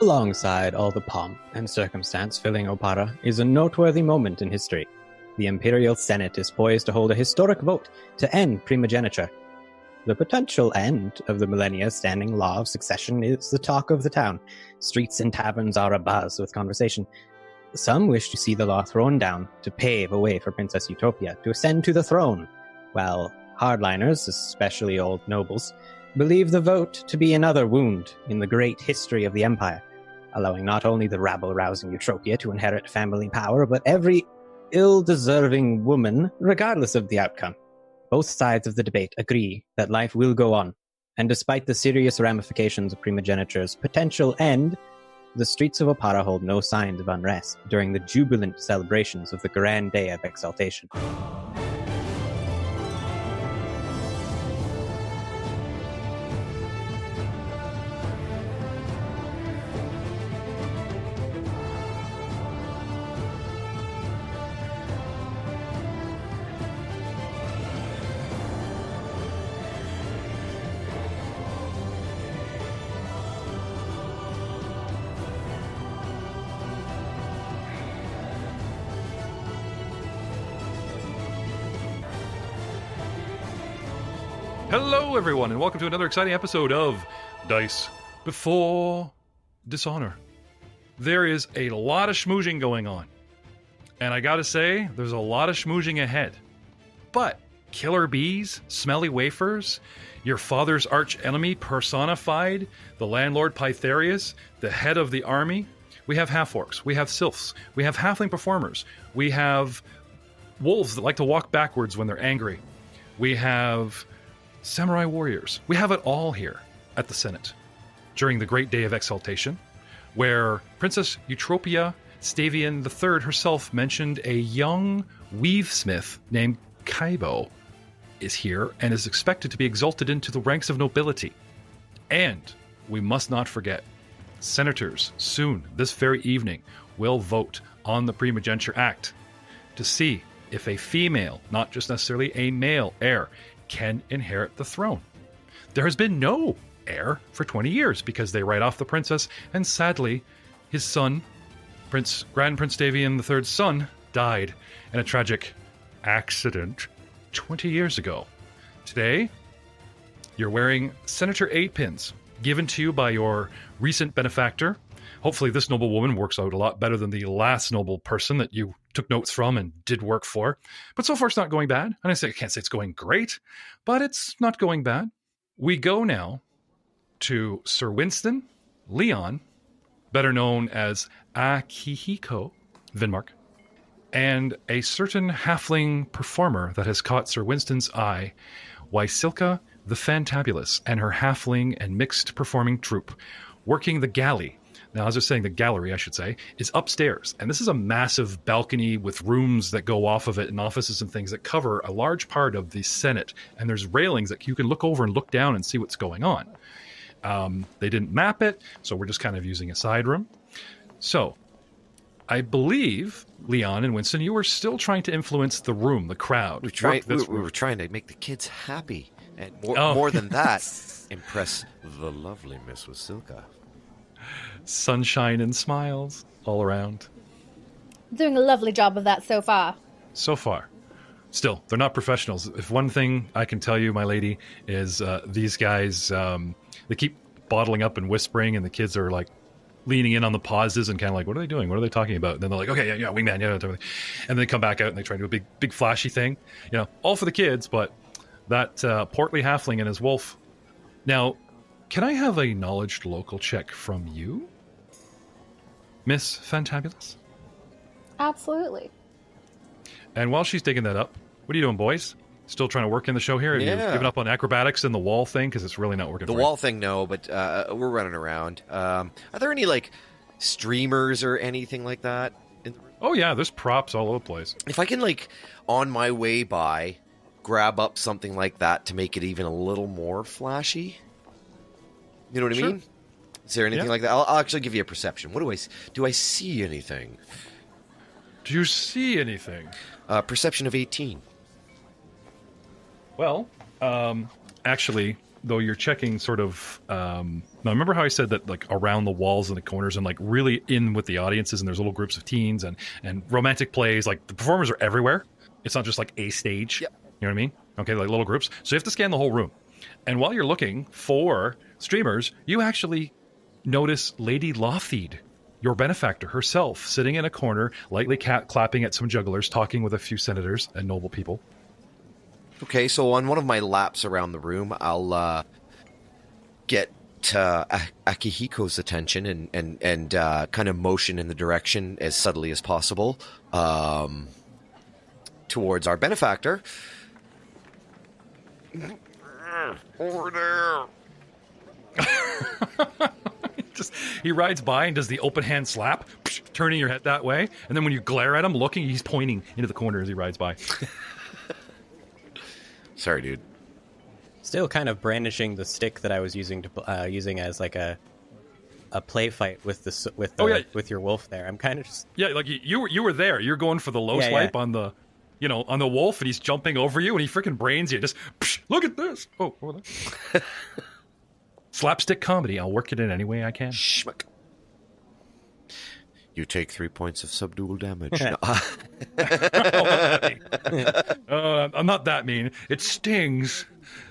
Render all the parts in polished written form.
Alongside all the pomp and circumstance filling Opara is a noteworthy moment in history. The Imperial Senate is poised to hold a historic vote to end primogeniture. The potential end of the millennia standing law of succession is the talk of the town. Streets and taverns are abuzz with conversation. Some wish to see the law thrown down to pave a way for Princess Utopia to ascend to the throne, while hardliners, especially old nobles, believe the vote to be another wound in the great history of the Empire, allowing not only the rabble-rousing Utopia to inherit family power, but every ill-deserving woman, regardless of the outcome. Both sides of the debate agree that life will go on, and despite the serious ramifications of primogeniture's potential end, the streets of Opara hold no signs of unrest during the jubilant celebrations of the Grand Day of Exaltation. Hello, everyone, and welcome to another exciting episode of Dice Before Dishonor. There is a lot of schmoozing going on, and I gotta say, there's a lot of schmoozing ahead. But killer bees, smelly wafers, your father's arch enemy personified, the landlord Pytharius, the head of the army, we have half-orcs, we have sylphs, we have halfling performers, we have wolves that like to walk backwards when they're angry, we have samurai warriors. We have it all here at the Senate during the Great Day of Exaltation, where Princess Eutropia Stavian III herself mentioned a young weavesmith named Kaibo is here and is expected to be exalted into the ranks of nobility. And we must not forget, senators soon, this very evening, will vote on the Primogeniture Act to see if a female, not just necessarily a male heir, can inherit the throne. There has been no heir for 20 years because they write off the princess, and sadly, his son, Grand Prince Davian III's son, died in a tragic accident 20 years ago. Today, you're wearing Senator 8 pins, given to you by your recent benefactor. Hopefully this noble woman works out a lot better than the last noble person that you took notes from and did work for. But so far it's not going bad. And I can't say it's going great, but it's not going bad. We go now to Sir Winston Leon, better known as Akihiko Vinmark, and a certain halfling performer that has caught Sir Winston's eye, Wysilka the Fantabulous, and her halfling and mixed performing troupe, working the galley. Now, as I was saying, the gallery, I should say, is upstairs. And this is a massive balcony with rooms that go off of it and offices and things that cover a large part of the Senate. And there's railings that you can look over and look down and see what's going on. They didn't map it, so we're just kind of using a side room. So, I believe, Leon and Winston, you were still trying to influence the room, the crowd. We were trying to make the kids happy. And more than that, impress the lovely Miss Wasilka. Sunshine and smiles all around. Doing a lovely job of that so far. So far. Still, they're not professionals. If one thing I can tell you, my lady, is these guys, they keep bottling up and whispering, and the kids are like leaning in on the pauses and kind of like, what are they doing? What are they talking about? And then they're like, okay, yeah, wingman, yeah. And then they come back out and they try to do a big flashy thing. You know, all for the kids, but that portly halfling and his wolf. Now, can I have a knowledge local check from you, Miss Fantabulous? Absolutely. And while she's digging that up, what are you doing, boys? Still trying to work in the show here? Have you given up on acrobatics and the wall thing? Because it's really not working for you. The wall thing, no, but we're running around. Are there any, streamers or anything like that in the room? Oh, yeah, there's props all over the place. If I can, on my way by, grab up something like that to make it even a little more flashy. You know what I mean? Is there anything like that? I'll actually give you a perception. What do I see anything? Do you see anything? Perception of 18. Well, actually, though you're checking sort of now remember how I said that like around the walls and the corners and like really in with the audiences, and there's little groups of teens and romantic plays, like the performers are everywhere. It's not just like a stage. Yep. You know what I mean? Okay, like little groups. So you have to scan the whole room. And while you're looking for streamers, you actually notice Lady Lothide, your benefactor herself, sitting in a corner, lightly clapping at some jugglers, talking with a few senators and noble people. Okay, so on one of my laps around the room, I'll get Akihiko's attention and kind of motion in the direction as subtly as possible towards our benefactor. Over there. He rides by and does the open hand slap, turning your head that way, and then when you glare at him looking, he's pointing into the corner as he rides by. Sorry, dude. Still kind of brandishing the stick that I was using as like a play fight with with your wolf there. I'm kind of just like you were there. You're going for the low swipe on the on the wolf, and he's jumping over you, and he freaking brains you. Just look at this. Oh, over there. Slapstick comedy. I'll work it in any way I can. Schmuck. You take 3 points of subdual damage. I'm not that mean. It stings,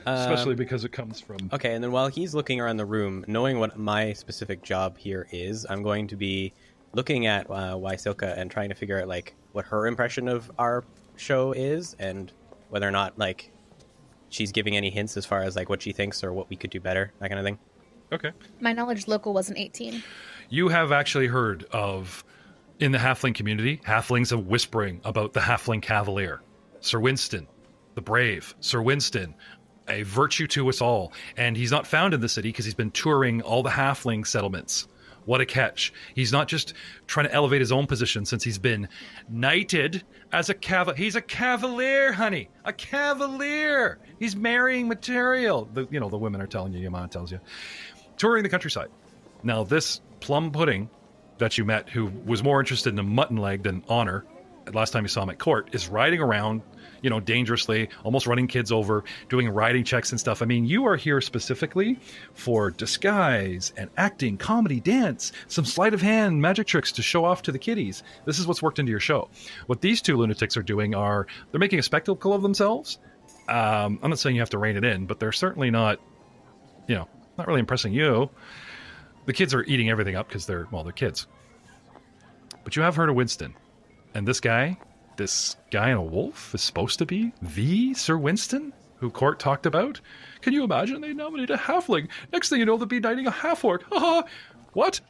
especially because it comes from... Okay, and then while he's looking around the room, knowing what my specific job here is, I'm going to be looking at Waisilka and trying to figure out like what her impression of our show is, and whether or not like she's giving any hints as far as like what she thinks or what we could do better, that kind of thing. Okay. My knowledge local was an 18. You have actually heard of, in the halfling community, halflings are whispering about the halfling Cavalier. Sir Winston, the brave. Sir Winston, a virtue to us all. And he's not found in the city because he's been touring all the halfling settlements. What a catch. He's not just trying to elevate his own position since he's been knighted as a cavalier. He's a cavalier, honey. A cavalier. He's marrying material. The women are telling you, Yamana tells you. Touring the countryside. Now, this plum pudding that you met, who was more interested in a mutton leg than honor, last time you saw him at court, is riding around, dangerously, almost running kids over, doing riding checks and stuff. I mean, you are here specifically for disguise and acting, comedy, dance, some sleight of hand, magic tricks to show off to the kiddies. This is what's worked into your show. What these two lunatics are doing they're making a spectacle of themselves. I'm not saying you have to rein it in, but they're certainly not really impressing you. The kids are eating everything up because they're kids. But you have heard of Winston. And this guy in a wolf is supposed to be the Sir Winston who court talked about? Can you imagine? They nominate a halfling. Next thing you know, they'll be knighting a half-orc. What?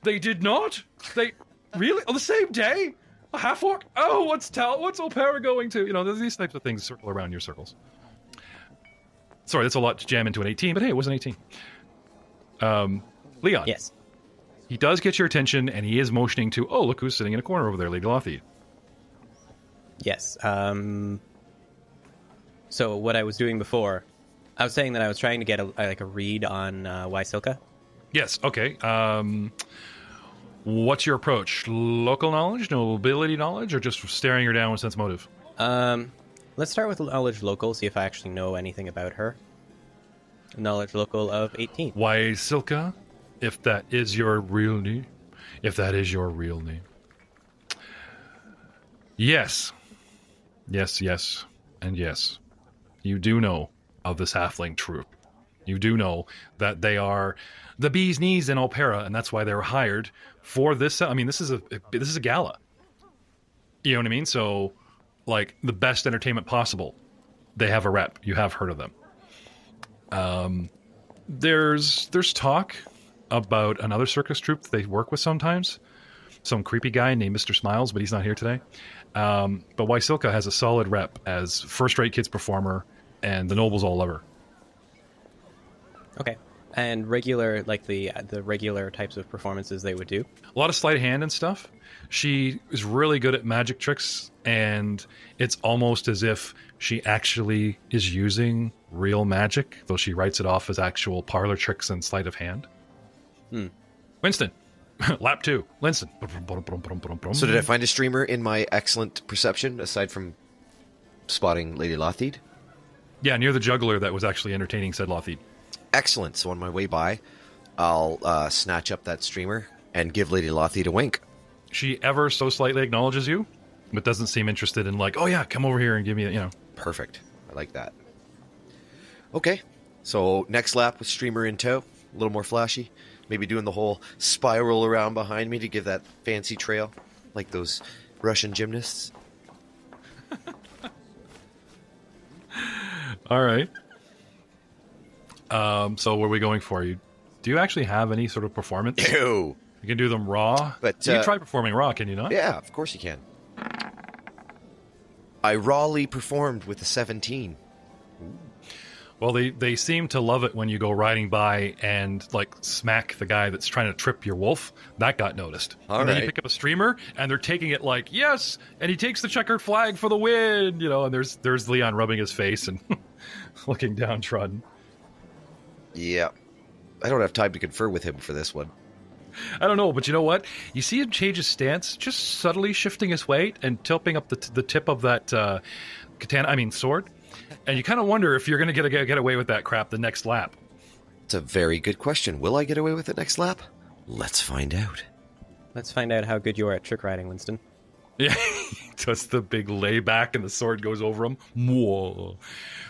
They did not? They... Really? On the same day? A half-orc? Oh, what's Opera going to? These types of things circle around your circles. Sorry, that's a lot to jam into an 18, but hey, it was an 18. Leon. Yes. He does get your attention, and he is motioning to, look who's sitting in a corner over there, Lady Lothide. Yes. So what I was doing before, I was saying that I was trying to get a read on Waisilka. Yes, okay. What's your approach? Local knowledge, nobility knowledge, or just staring her down with sense motive? Let's start with knowledge local, see if I actually know anything about her. Knowledge local of 18. Waisilka, if that is your real name. Yes. Yes, and yes. You do know of this halfling troop. You do know that they are the bee's knees in Opera, and that's why they were hired for this. I mean, this is a gala. You know what I mean? So, like, the best entertainment possible. They have a rep. You have heard of them. There's talk about another circus troupe that they work with sometimes. Some creepy guy named Mr. Smiles, but he's not here today. But Waisilka has a solid rep as first-rate kids performer, and the nobles all love her. Okay. And regular, like the regular types of performances they would do? A lot of sleight of hand and stuff. She is really good at magic tricks, and it's almost as if she actually is using real magic, though she writes it off as actual parlor tricks and sleight of hand. Winston. Lap 2. Winston. So did I find a streamer in my excellent perception, aside from spotting Lady Lothide? Yeah, near the juggler that was actually entertaining said Lothid. Excellent. So on my way by, I'll snatch up that streamer and give Lady Lothid a wink. She ever so slightly acknowledges you, but doesn't seem interested in like, oh yeah, come over here and give me, Perfect. I like that. Okay. So next lap with streamer in tow, a little more flashy. Maybe doing the whole spiral around behind me to give that fancy trail, like those Russian gymnasts. All right. So what are we going for? Do you actually have any sort of performance? Ew. You can do them raw? But, you can try performing raw, can you not? Yeah, of course you can. I rawly performed with a 17. Well, they seem to love it when you go riding by and like smack the guy that's trying to trip your wolf. That got noticed. All and then right. you pick up a streamer, and they're taking it like, yes, and he takes the checkered flag for the win, and there's Leon rubbing his face and looking downtrodden. Yeah. I don't have time to confer with him for this one. I don't know, but you know what? You see him change his stance, just subtly shifting his weight and tilting up the tip of that sword. And you kind of wonder if you're going to get away with that crap the next lap. It's a very good question. Will I get away with it next lap? Let's find out. Let's find out how good you are at trick riding, Winston. Yeah, he does the big layback and the sword goes over him. Whoa.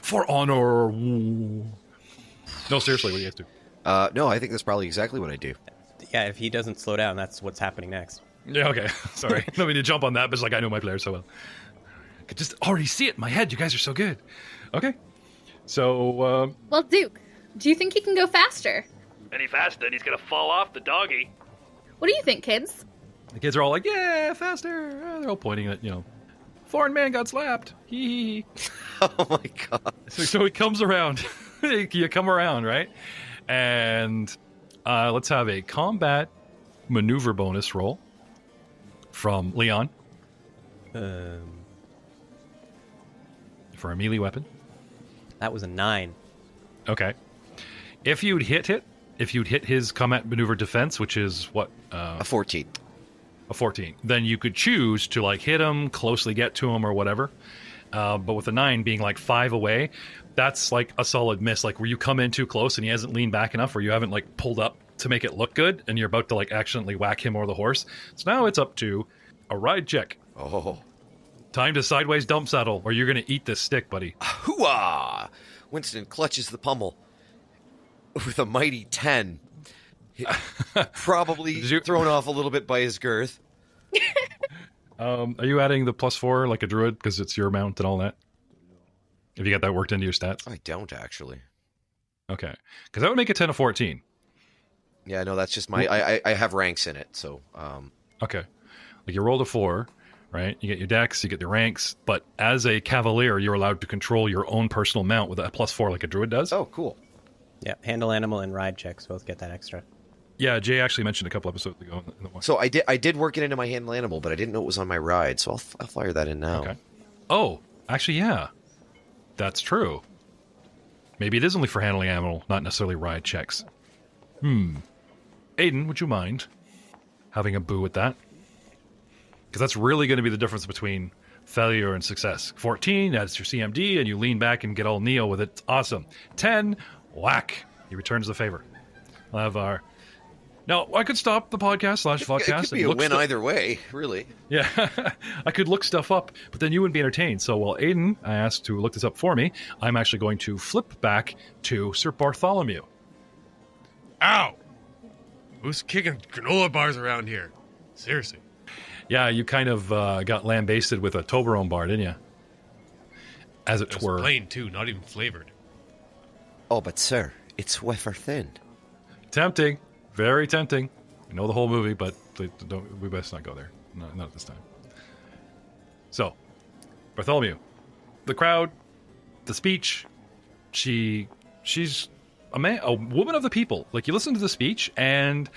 For honor. Whoa. No, seriously, what do you have to? No, I think that's probably exactly what I do. Yeah, if he doesn't slow down, that's what's happening next. Yeah, okay. Sorry. I don't mean to jump on that, but it's like I know my players so well. I could just already see it in my head. You guys are so good. Okay. So, Well, Duke, do you think he can go faster? any faster and he's going to fall off the doggy. What do you think, kids? The kids are all like, yeah, faster. They're all pointing at, foreign man got slapped. Hee hee hee. Oh my god. So he comes around. You come around, right? And let's have a combat maneuver bonus roll from Leon for a melee weapon. That was a 9. Okay. If you'd hit his combat maneuver defense, which is what? A 14. A 14. Then you could choose to like hit him, closely get to him, or whatever. But with a 9 being like 5 away, that's like a solid miss. Like where you come in too close and he hasn't leaned back enough, or you haven't like pulled up to make it look good, and you're about to like accidentally whack him or the horse. So now it's up to a ride check. Oh. Time to sideways dump saddle, or you're going to eat this stick, buddy. Hooah! Winston clutches the pommel with a mighty 10. Probably thrown off a little bit by his girth. Are you adding the +4 like a druid because it's your mount and all that? Have you got that worked into your stats? I don't, actually. Okay. Because that would make it 10 of 14. Yeah, no, that's just my... I have ranks in it, so... Okay. Like you rolled a 4, right? You get your dex, you get your ranks, but as a Cavalier, you're allowed to control your own personal mount with a +4 like a druid does. Oh, cool. Yeah, handle animal and ride checks both get that extra. Yeah, Jay actually mentioned a couple episodes ago in the one. So I did work it into my handle animal, but I didn't know it was on my ride, so I'll fire that in now. Okay. Oh, actually, yeah. That's true. Maybe it is only for handling animal, not necessarily ride checks. Aiden, would you mind having a boo at that? Because that's really going to be the difference between failure and success. 14, that's your CMD, and you lean back and get all Neo with it. It's awesome. 10, whack. He returns the favor. I'll have our... Now, I could stop the podcast / podcast. It could be a win either way, really. Yeah, I could look stuff up, but then you wouldn't be entertained. So while Aiden asked to look this up for me, I'm actually going to flip back to Sir Bartholomew. Ow! Who's kicking granola bars around here? Seriously. Yeah, you kind of got lambasted with a Toblerone bar, didn't you? As it It were. was plain, too, not even flavored. Oh, but sir, it's wafer thin. Tempting. Very tempting. I know the whole movie, but we best not go there. Not at this time. So, Bartholomew. The crowd, the speech, she's a woman of the people. Like, you listen to the speech, and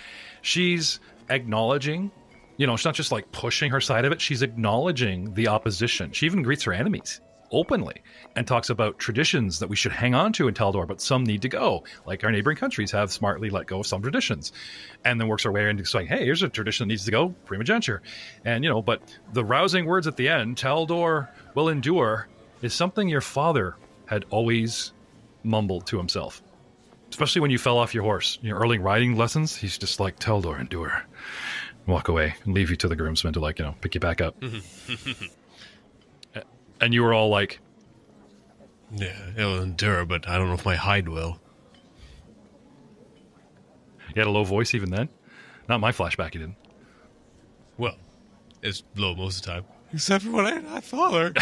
she's acknowledging, she's not just like pushing her side of it, she's acknowledging the opposition. She even greets her enemies openly and talks about traditions that we should hang on to in Taldor, but some need to go. Like our neighboring countries have smartly let go of some traditions, and then works our way into saying, hey, here's a tradition that needs to go, primogeniture. And, but the rousing words at the end, Taldor will endure, is something your father had always mumbled to himself. Especially when you fell off your horse. Your early riding lessons, he's just like, Teldor, endure. Walk away and leave you to the groomsmen to pick you back up. And you were all like... Yeah, it'll endure, but I don't know if my hide will. You had a low voice even then? Not my flashback, you didn't. Well, it's low most of the time. Except for when I father.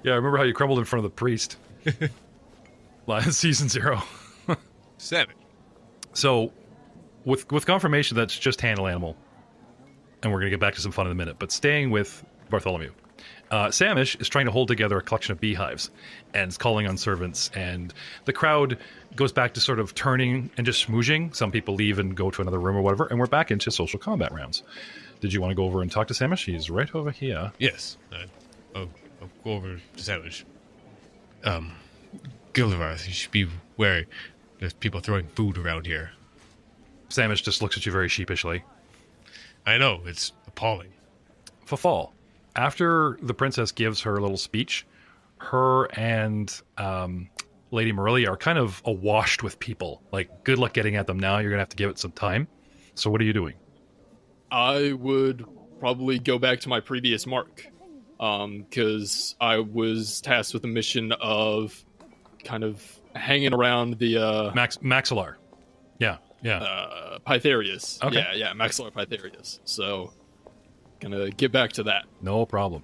Yeah, I remember how you crumbled in front of the priest. Season 0. 7. So, with confirmation that's just handle animal, and we're going to get back to some fun in a minute, but staying with Bartholomew. Samish is trying to hold together a collection of beehives and is calling on servants, and the crowd goes back to sort of turning and just smooching. Some people leave and go to another room or whatever, and we're back into social combat rounds. Did you want to go over and talk to Samish? He's right over here. Yes. I'll go over to Sandwich. Gildevarth, you should be wary. There's people throwing food around here. Samish just looks at you very sheepishly. I know, it's appalling. Fall. After the princess gives her little speech, her and Lady Marilia are kind of awashed with people. Like, good luck getting at them now. You're going to have to give it some time. So what are you doing? I would probably go back to my previous mark. Because I was tasked with the mission of kind of hanging around the... Maxillar. Yeah. Pytharius. Okay. Yeah, Maxillar Pytharius. So, gonna get back to that. No problem.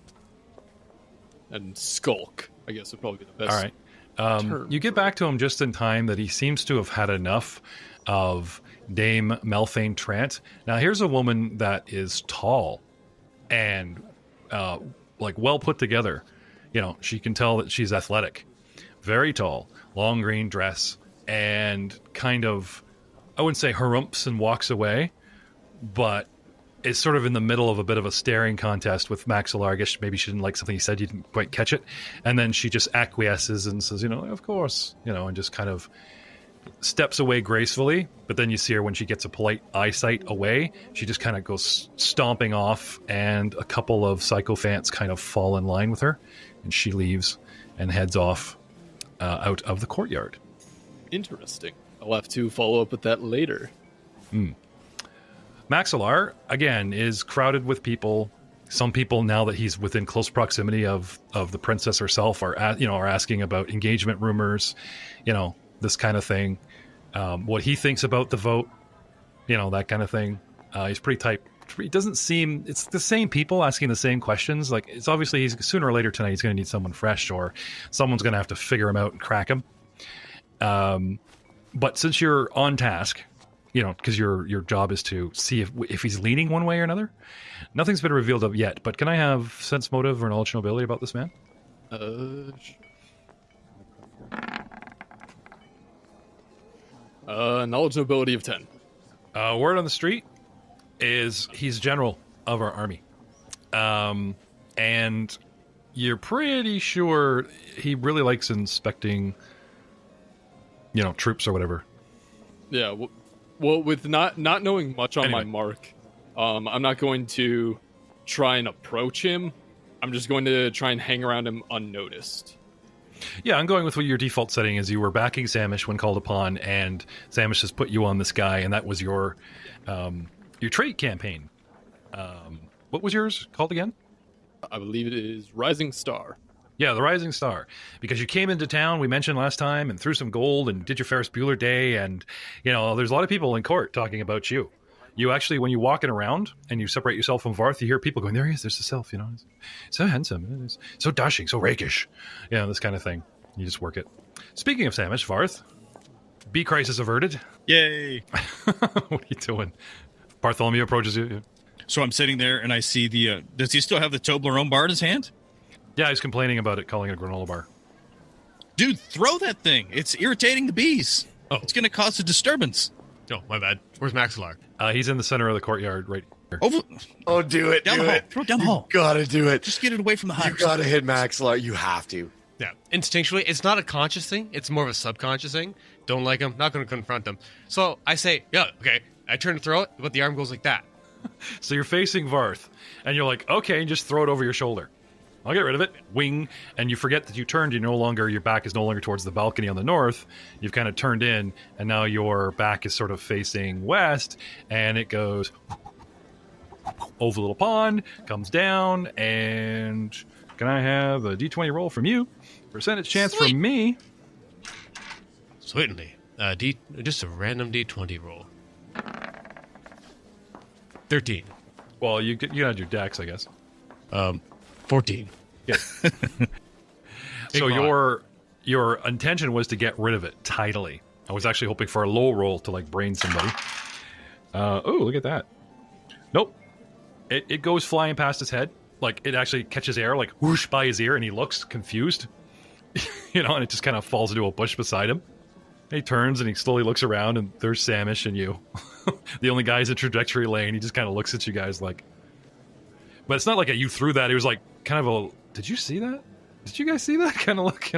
And skulk, I guess, would probably be the best. All right. You get back to him just in time that he seems to have had enough of Dame Melfane Trant. Now, here's a woman that is tall and... well put together. She can tell that she's athletic. Very tall, long green dress, and kind of, I wouldn't say harumphs and walks away, but is sort of in the middle of a bit of a staring contest with Maxillar. I guess maybe she didn't like something he said, you didn't quite catch it. And then she just acquiesces and says, of course, and just kind of steps away gracefully, but then you see her when she gets a polite eyesight away, she just kind of goes stomping off, and a couple of sycophants kind of fall in line with her, and she leaves and heads off out of the courtyard. Interesting. I'll have to follow up with that later. Maxillar, again, is crowded with people. Some people, now that he's within close proximity of the princess herself, are asking about engagement rumors, this kind of thing, what he thinks about the vote, that kind of thing. He's pretty tight. It doesn't seem, it's the same people asking the same questions. Like, it's obviously he's sooner or later tonight he's going to need someone fresh, or someone's going to have to figure him out and crack him. But since you're on task, because your job is to see if he's leaning one way or another, nothing's been revealed of yet. But can I have sense, motive, or knowledge, nobility about this man? Knowledge nobility of 10. Word on the street is he's general of our army. And you're pretty sure he really likes inspecting, troops or whatever. Yeah, well, with not knowing much on my mark, I'm not going to try and approach him. I'm just going to try and hang around him unnoticed. Yeah, I'm going with what your default setting is. You were backing Samish when called upon, and Samish has put you on this guy, and that was your trait campaign. What was yours called again? I believe it is Rising Star. Yeah, the Rising Star. Because you came into town, we mentioned last time, and threw some gold and did your Ferris Bueller Day, and, there's a lot of people in court talking about you. You actually, when you're walking around and you separate yourself from Varth, you hear people going, there he is, there's the self, so handsome, so dashing, so rakish, this kind of thing. You just work it. Speaking of Samish, Varth, bee crisis averted. Yay! What are you doing? Bartholomew approaches you. So I'm sitting there and I see does he still have the Toblerone bar in his hand? Yeah, he's complaining about it, calling it a granola bar. Dude, throw that thing. It's irritating the bees. Oh. It's going to cause a disturbance. Oh, my bad. Where's Maxillar? He's in the center of the courtyard right here. Over. Oh, do it. Down do the hall. it. Throw it down the hall. Gotta do it. Just get it away from the hive. You gotta hit Maxillar. You have to. Yeah, instinctually, it's not a conscious thing. It's more of a subconscious thing. Don't like him, not going to confront him. So I say, yeah, okay. I turn to throw it, but the arm goes like that. So you're facing Varth, and you're like, okay, and just throw it over your shoulder. I'll get rid of it. Wing, and you forget that you turned. Your back is no longer towards the balcony on the north. You've kind of turned in, and now your back is sort of facing west, and it goes over the little pond, comes down, and can I have a d20 roll from you? Percentage chance from me. Certainly. Just a random d20 roll. 13. Well, you had your dex, I guess. 14. Yeah. So your intention was to get rid of it tidily. I was actually hoping for a low roll to like brain somebody. Oh, look at that. Nope. It goes flying past his head. Like it actually catches air, like whoosh by his ear, and he looks confused. And it just kind of falls into a bush beside him. He turns and he slowly looks around, and there's Samish and you. The only guy's in trajectory lane. He just kind of looks at you guys like. But it's not like you threw that. It was like kind of a. Did you see that? Did you guys see that kind of look?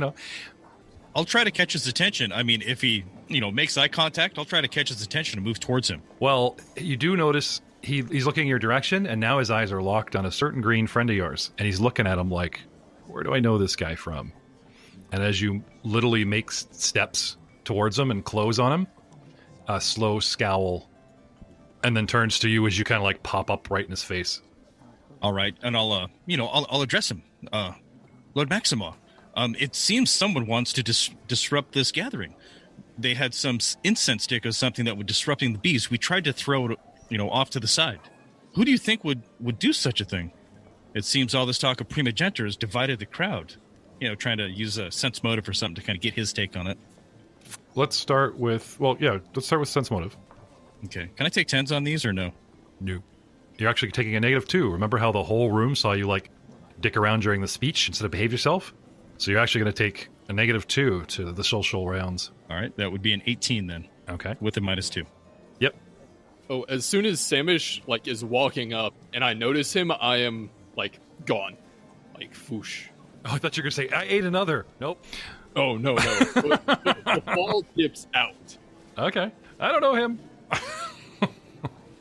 I'll try to catch his attention. I mean, if he makes eye contact, I'll try to catch his attention and move towards him. Well, you do notice he's looking in your direction, and now his eyes are locked on a certain green friend of yours, and he's looking at him like, where do I know this guy from? And as you literally make steps towards him and close on him, a slow scowl, and then turns to you as you kind of like pop up right in his face. All right, and I'll address him, Lord Maximo. It seems someone wants to disrupt this gathering. They had some incense stick or something that was disrupting the bees. We tried to throw it, off to the side. Who do you think would do such a thing? It seems all this talk of primogeniture has divided the crowd. Trying to use a sense motive or something to kind of get his take on it. Let's start with sense motive. Okay. Can I take 10s on these or no? No. You're actually taking a -2. Remember how the whole room saw you like dick around during the speech instead of behave yourself? So you're actually going to take a -2 to the social rounds. All right. That would be an 18 then. Okay. With a -2. Yep. Oh, as soon as Samish is walking up and I notice him, I am gone. Foosh. Oh, I thought you were going to say, I ate another. Nope. Oh, no. The ball dips out. Okay. I don't know him.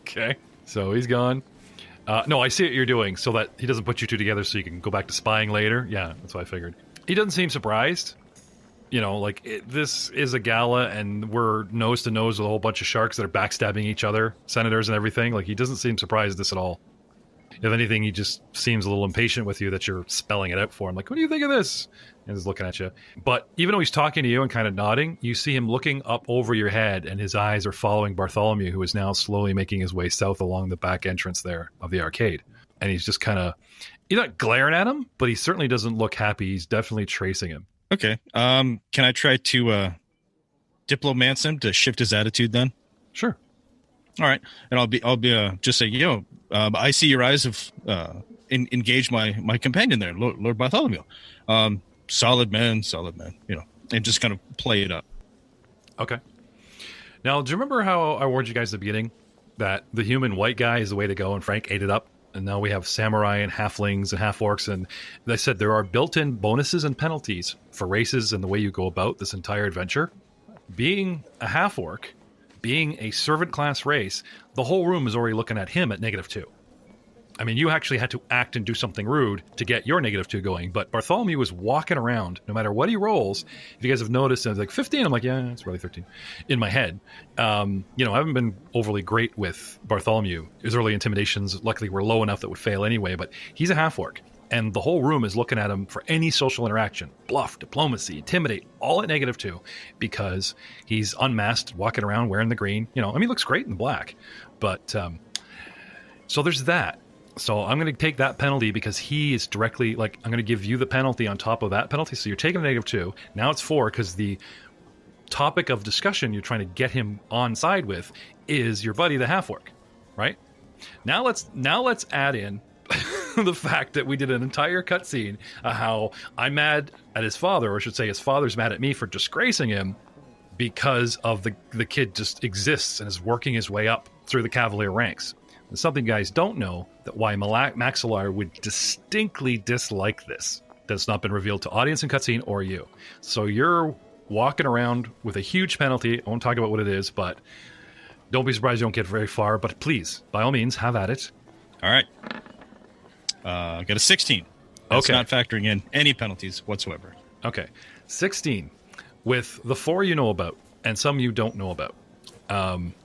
Okay. So he's gone. No, I see what you're doing so that he doesn't put you two together so you can go back to spying later. Yeah, that's what I figured. He doesn't seem surprised. This is a gala and we're nose to nose with a whole bunch of sharks that are backstabbing each other, senators and everything. He doesn't seem surprised at this at all. If anything, he just seems a little impatient with you that you're spelling it out for him. What do you think of this? And he's looking at you. But even though he's talking to you and kind of nodding, you see him looking up over your head, and his eyes are following Bartholomew, who is now slowly making his way south along the back entrance there of the arcade. And he's just kind of, he's not glaring at him, but he certainly doesn't look happy. He's definitely tracing him. Okay. Can I try to diplomance him to shift his attitude then? Sure. All right, and I'll be just say, I see your eyes have engaged my companion there, Lord Bartholomew. Solid man, and just kind of play it up. Okay. Now, do you remember how I warned you guys at the beginning that the human white guy is the way to go, and Frank ate it up? And now we have samurai and halflings and half-orcs, and they said there are built-in bonuses and penalties for races and the way you go about this entire adventure. Being a half-orc, being a servant class race, the whole room is already looking at him at -2. I mean, you actually had to act and do something rude to get your -2 going, but Bartholomew was walking around, no matter what he rolls. If you guys have noticed, it's like 15, I'm like, yeah, it's really 13 in my head. I haven't been overly great with Bartholomew. His early intimidations, luckily, were low enough that would fail anyway, but he's a half-orc. And the whole room is looking at him for any social interaction, bluff, diplomacy, intimidate, all at -2, because he's unmasked, walking around wearing the green. He looks great in the black. But so there's that. So I'm going to take that penalty because he is directly, I'm going to give you the penalty on top of that penalty. So you're taking a -2. Now it's 4 because the topic of discussion you're trying to get him on side with is your buddy, the half-orc, right? Now let's add in the fact that we did an entire cutscene of how I'm mad at his father, or I should say his father's mad at me for disgracing him because of the kid just exists and is working his way up through the Cavalier ranks. And something you guys don't know, that why Maxilar would distinctly dislike this. That's not been revealed to audience and cutscene or you. So you're walking around with a huge penalty. I won't talk about what it is, but don't be surprised you don't get very far. But please, by all means, have at it. All right. I got a 16. It's Okay. not factoring in any penalties whatsoever. Okay. 16. With the 4 you know about and some you don't know about.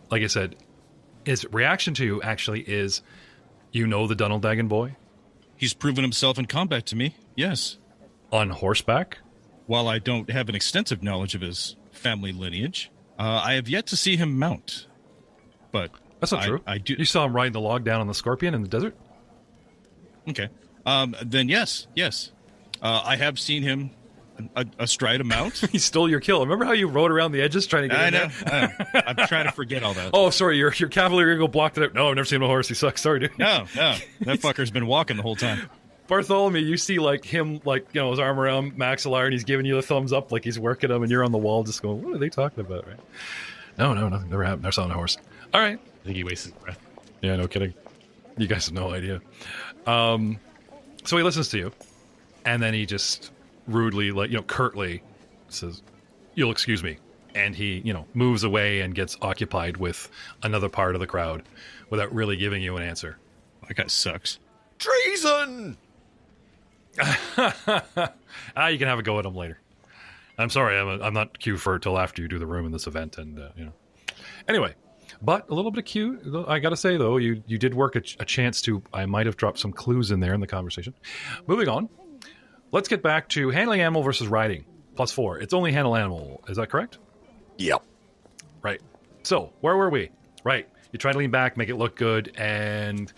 Like I said, his reaction to you actually is, you know the Dunneldagen boy? He's proven himself in combat to me, yes. On horseback? While I don't have an extensive knowledge of his family lineage, I have yet to see him mount. But That's not true. I do. You saw him riding the log down on the Scorpion in the desert? Okay. Then yes. I have seen him astride a mount. He stole your kill. Remember how you rode around the edges trying to get I in know. there? I'm trying to forget all that. Oh, sorry, your Cavalier Eagle blocked it out. No, I've never seen him on a horse. He sucks. Sorry, dude. No. That fucker's been walking the whole time. Bartholomew, you see like him, like, you know, his arm around Maxilar, and he's giving you the thumbs up like he's working him, and you're on the wall just going, what are they talking about, right? No, nothing. Never happened. Never saw on a horse. All right. I think he wasted his breath. Yeah, no kidding. You guys have no idea. So he listens to you, and then he just rudely, like, you know, curtly says, "You'll excuse me," and he, you know, moves away and gets occupied with another part of the crowd without really giving you an answer. That guy sucks. Treason! You can have a go at him later. I'm sorry, I'm not queued for it till after you do the room in this event, and you know. Anyway, but a little bit of cue. I got to say though, you did work a chance to. I might have dropped some clues in there in the conversation. Moving on, let's get back to handling animal versus riding. +4. It's only handle animal. Is that correct? Yep. Right. So where were we? Right. You try to lean back, make it look good, and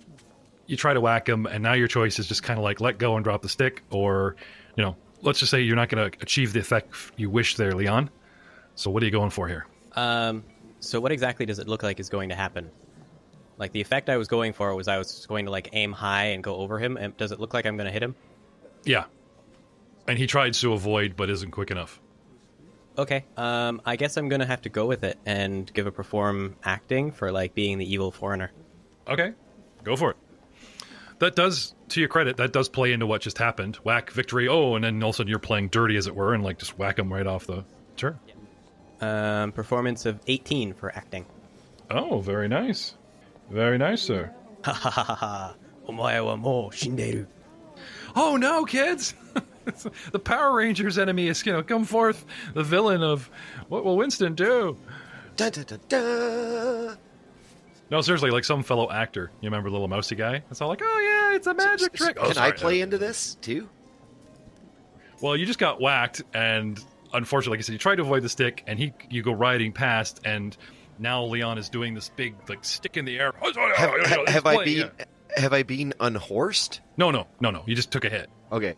you try to whack him. And now your choice is just kind of like let go and drop the stick, or you know. Let's just say you're not going to achieve the effect you wish there, Leon. So what are you going for here? So what exactly does it look like is going to happen? Like, the effect I was going for was I was going to, like, aim high and go over him. And does it look like I'm going to hit him? Yeah. And he tried to avoid, but isn't quick enough. Okay. I guess I'm going to have to go with it and give a perform acting for, like, being the evil foreigner. Okay. Go for it. That does, to your credit, that does play into what just happened. Whack, victory, oh, and then all of a sudden you're playing dirty, as it were, and, like, just whack him right off the turn. Performance of 18 for acting. Oh, very nice. Very nice, sir. Ha ha ha ha. Omae wa mou shinderu. Oh, no, kids! The Power Rangers enemy is, you know, come forth, the villain of what will Winston do? Da, da, da, da. No, seriously, like some fellow actor. You remember Little Mousy Guy? It's all like, oh yeah, it's a magic trick. Oh, Can sorry. I play into this too? Well, you just got whacked, and unfortunately, like I said, you tried to avoid the stick, and you go riding past, and now Leon is doing this big like stick in the air. Have I been unhorsed? No. You just took a hit. Okay.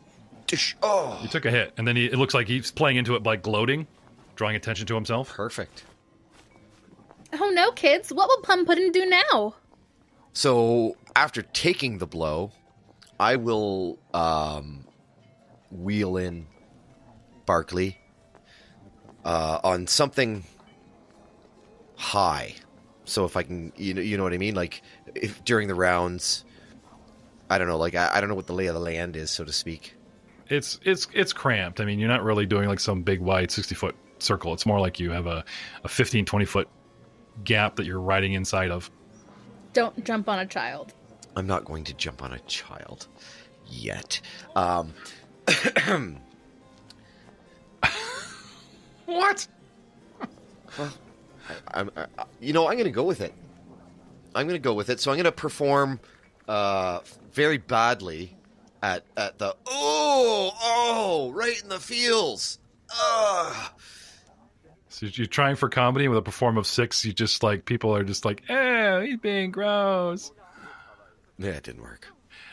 Oh, You took a hit, and then it looks like he's playing into it by gloating, drawing attention to himself. perfect. Oh no, kids. What will Plum Pudding do now? So after taking the blow, I will wheel in Barkley on something high. So if I can, you know what I mean? Like if during the rounds, I don't know. Like I don't know what the lay of the land is, so to speak. It's cramped. I mean, you're not really doing like some big wide 60-foot circle. It's more like you have a 15, 20-foot gap that you're riding inside of. Don't jump on a child. I'm not going to jump on a child yet. What? I'm going to go with it. I'm going to go with it. So I'm going to perform very badly at the right in the feels. So you're trying for comedy with a perform of 6. You just like people are just like, he's being gross. Yeah, it didn't work.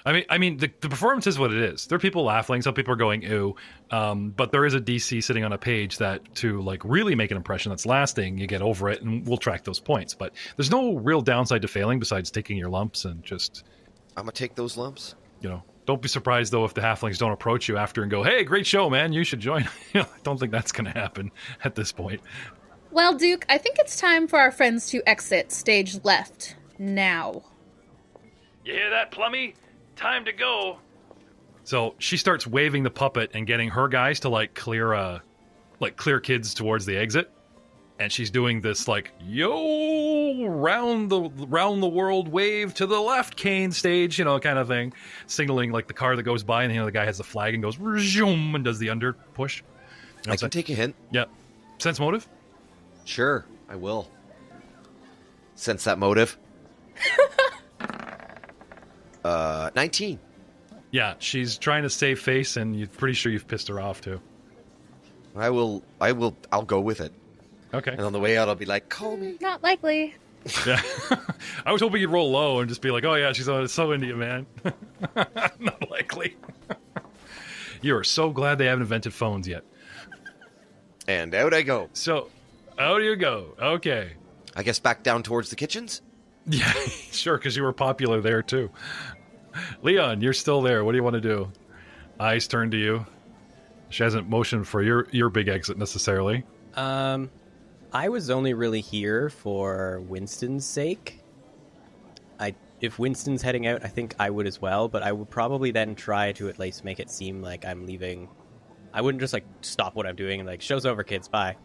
I mean, the performance is what it is. There are people laughing. Some people are going ew, but there is a DC sitting on a page that to like really make an impression that's lasting, you get over it, and we'll track those points. But there's no real downside to failing besides taking your lumps and just. I'm gonna take those lumps. You know, don't be surprised though if the halflings don't approach you after and go, "Hey, great show, man! You should join." I don't think that's going to happen at this point. Well, Duke, I think it's time for our friends to exit stage left now. You hear that, Plummy? Time to go. So she starts waving the puppet and getting her guys to like clear kids towards the exit. and she's doing this like yo round the world wave to the left cane stage, kind of thing, signaling like the car that goes by, and the guy has the flag and goes zoom and does the under push. I can take a hint. Yeah. Sense motive? Sure, I will. Sense that motive. 19. Yeah, she's trying to save face, and you're pretty sure you've pissed her off too. I'll go with it. Okay. And on the way out, I'll be like, call me. Not likely. Yeah. I was hoping you'd roll low and just be like, oh yeah, she's so into you, man. Not likely. You are so glad they haven't invented phones yet. And out I go. So, out you go. Okay. I guess back down towards the kitchens? Yeah, sure, because you were popular there too. Leon, you're still there. What do you want to do? Eyes turn to you. She hasn't motioned for your big exit necessarily. I was only really here for Winston's sake. If Winston's heading out, I think I would as well, but I would probably then try to at least make it seem like I'm leaving. I wouldn't just stop what I'm doing and show's over, kids, bye.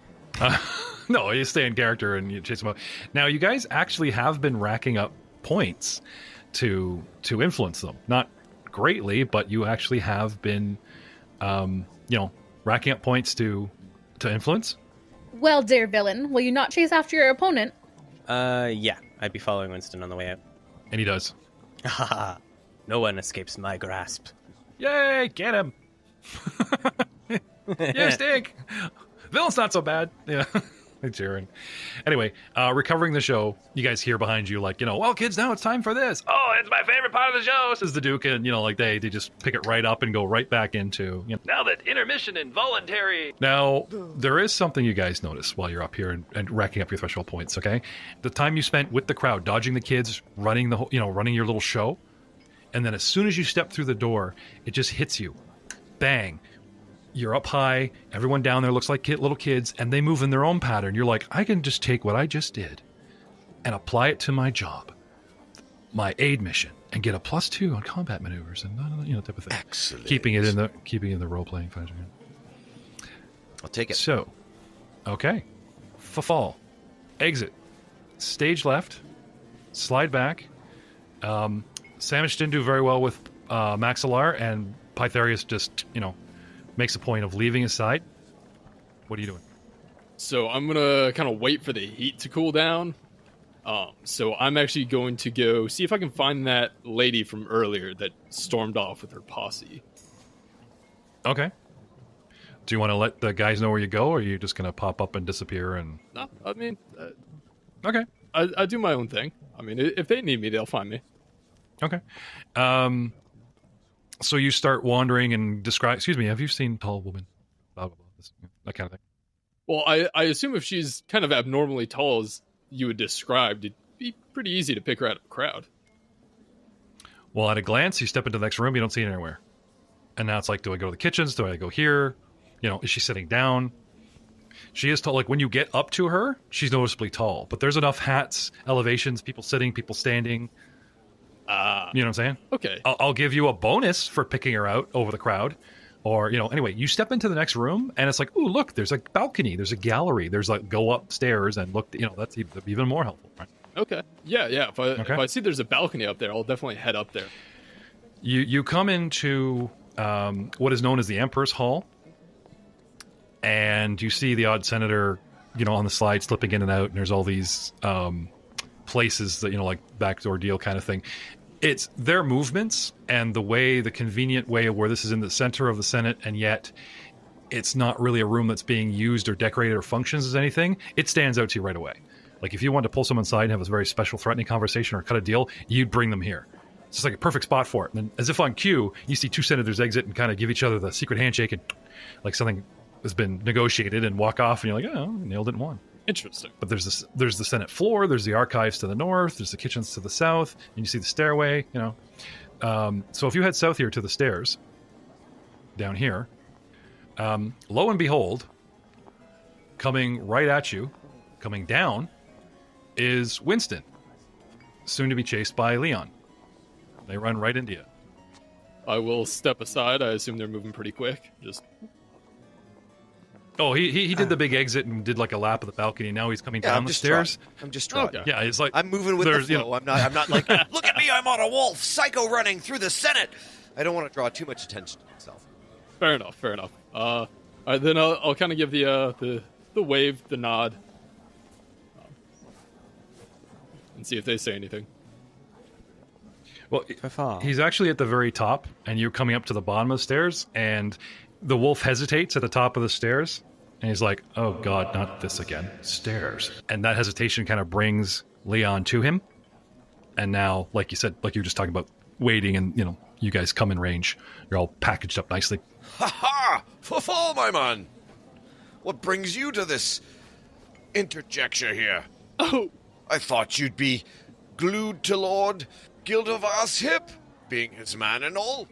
No, you stay in character and you chase them out. Now, you guys actually have been racking up points to influence them. Not greatly, but you actually have been, racking up points to influence. Well, dear villain, will you not chase after your opponent? Yeah, I'd be following Winston on the way out. And he does. Haha, no one escapes my grasp. Yay, get him. You stink. Villain's not so bad. Yeah. Cheering. Anyway, recovering the show, you guys hear behind you well, kids, now it's time for this. Oh, it's my favorite part of the show, says the Duke, and they just pick it right up and go right back into now that intermission involuntary. Now, there is something you guys notice while you're up here and racking up your threshold points, okay? The time you spent with the crowd, dodging the kids, running running your little show, and then as soon as you step through the door, it just hits you. Bang. You're up high, everyone down there looks like little kids, and they move in their own pattern. You're like, I can just take what I just did and apply it to my job, my aid mission, and get a +2 on combat maneuvers and type of thing. Excellent. Keeping it in the role playing fashion. I'll take it. So, okay, fall, exit, stage left, slide back. Samish didn't do very well with Maxilar, and Pytharius just makes a point of leaving his side. What are you doing? So I'm gonna kind of wait for the heat to cool down. So I'm actually going to go see if I can find that lady from earlier that stormed off with her posse. Okay. Do you want to let the guys know where you go, or are you just gonna pop up and disappear? And No, I mean, okay, I do my own thing. I mean, if they need me, they'll find me. Okay. So you start wandering and describe. Excuse me. Have you seen Tall Woman? Blah blah blah. That kind of thing. Well, I assume if she's kind of abnormally tall as you had described, it'd be pretty easy to pick her out of a crowd. Well, at a glance, you step into the next room, you don't see her anywhere. And now it's like, do I go to the kitchens? Do I go here? Is she sitting down? She is tall. Like, when you get up to her, she's noticeably tall. But there's enough hats, elevations, people sitting, people standing. You know what I'm saying? Okay. I'll give you a bonus for picking her out over the crowd. Or, anyway, you step into the next room, and it's like, ooh, look, there's a balcony, there's a gallery, there's go upstairs and look, that's even more helpful, right? Okay. Yeah. If I see there's a balcony up there, I'll definitely head up there. You come into what is known as the Emperor's Hall, and you see the odd senator, on the slide slipping in and out, and there's all these places that, like backdoor deal kind of thing. It's their movements and the convenient way of where this is in the center of the Senate, and yet it's not really a room that's being used or decorated or functions as anything. It stands out to you right away. Like, if you wanted to pull someone aside and have a very special threatening conversation or cut a deal, you'd bring them here. It's just like a perfect spot for it. And then, as if on cue, you see two senators exit and kind of give each other the secret handshake and like something has been negotiated and walk off, and you're like, oh, nailed it and won. Interesting. But there's the Senate floor, there's the archives to the north, there's the kitchens to the south, and you see the stairway, So if you head south here to the stairs, down here, lo and behold, coming right at you, coming down, is Winston, soon to be chased by Leon. They run right into you. I will step aside. I assume they're moving pretty quick. Just Oh, he did the big exit and did like a lap of the balcony. Now he's coming down the stairs. I'm just trying. Okay. Yeah, it's like I'm moving with the there's, flow. you know- I'm not like, look at me, I'm on a wolf, psycho running through the Senate. I don't want to draw too much attention to myself. Fair enough. All right, then I'll kind of give the wave, the nod, and see if they say anything. Well, Befall. he's actually at the very top, and you're coming up to the bottom of the stairs, and the wolf hesitates at the top of the stairs, and he's like, "Oh God, not this again! Stairs!" And that hesitation kind of brings Leon to him. And now, like you said, like you were just talking about, waiting, and you guys come in range. You're all packaged up nicely. Ha ha! Fulfall, my man! What brings you to this interjecture here? Oh, I thought you'd be glued to Lord Gildovar's hip, being his man and all.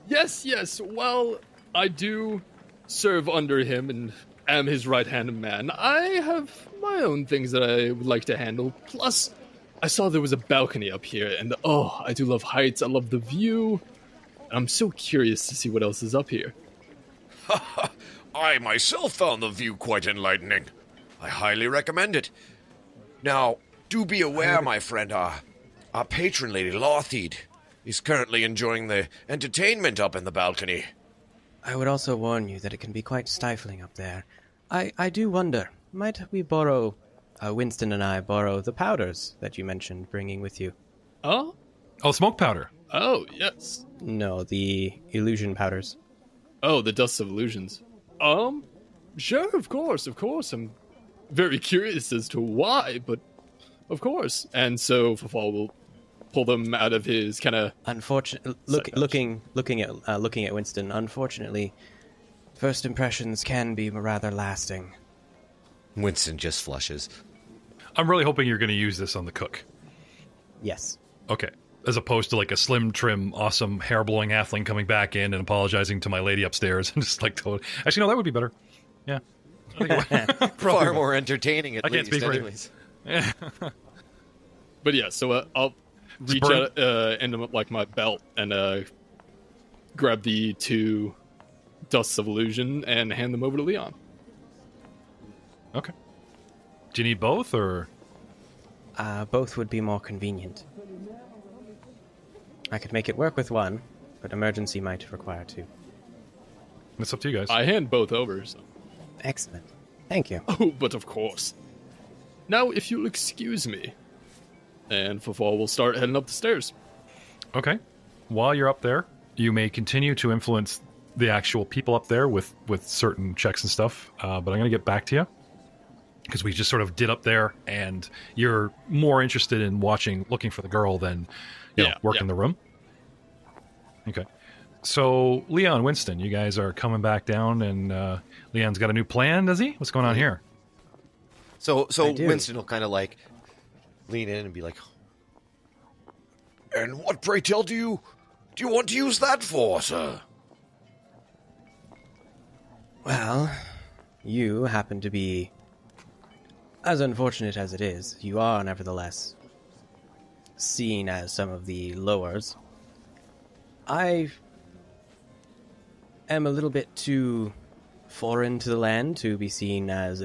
yes. Well, I do serve under him and am his right-hand man. I have my own things that I would like to handle. Plus, I saw there was a balcony up here, and I do love heights. I love the view. I'm so curious to see what else is up here. I myself found the view quite enlightening. I highly recommend it. Now, do be aware, my friend, our patron lady, Lothied, is currently enjoying the entertainment up in the balcony. I would also warn you that it can be quite stifling up there. I do wonder, might we borrow, Winston and I borrow the powders that you mentioned bringing with you? Oh? Oh, smoke powder. Oh, yes. No, the illusion powders. Oh, the Dust of Illusions. Sure, of course. I'm very curious as to why, but of course. And so Fafal will pull them out of his kind of... Looking at Winston, unfortunately, first impressions can be rather lasting. Winston just flushes. I'm really hoping you're going to use this on the cook. Yes. Okay. As opposed to like a slim, trim, awesome, hair-blowing halfling coming back in and apologizing to my lady upstairs and just like totally... Actually, no, that would be better. Yeah. Far more entertaining, at I can't least, speak for you. anyways. But yeah, so I'll reach out into like my belt and grab the 2 Dusts of Illusion and hand them over to Leon. Okay. Do you need both, or...? Both would be more convenient. I could make it work with one, but emergency might require 2. It's up to you guys. I hand both over, so... Excellent. Thank you. Oh, but of course. Now, if you'll excuse me, and Fafal will start heading up the stairs. Okay. While you're up there, you may continue to influence the actual people up there with certain checks and stuff, but I'm going to get back to you. Because we just sort of did up there, and you're more interested in looking for the girl than working the room. Okay. So, Leon, Winston, you guys are coming back down, and Leon's got a new plan, does he? What's going on here? So Winston will kind of like lean in and be like, "And what, pray tell, do you want to use that for, sir?" Well, you happen to be, as unfortunate as it is, you are nevertheless seen as some of the lowers. I am a little bit too foreign to the land to be seen as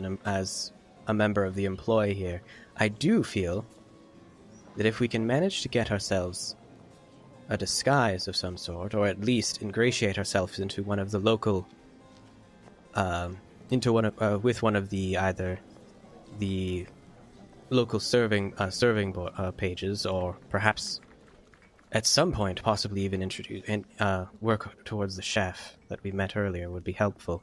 a member of the employ here. I do feel that if we can manage to get ourselves a disguise of some sort, or at least ingratiate ourselves into one of the local, with one of the either the local serving pages, or perhaps at some point possibly even introduce and work towards the chef that we met earlier, would be helpful.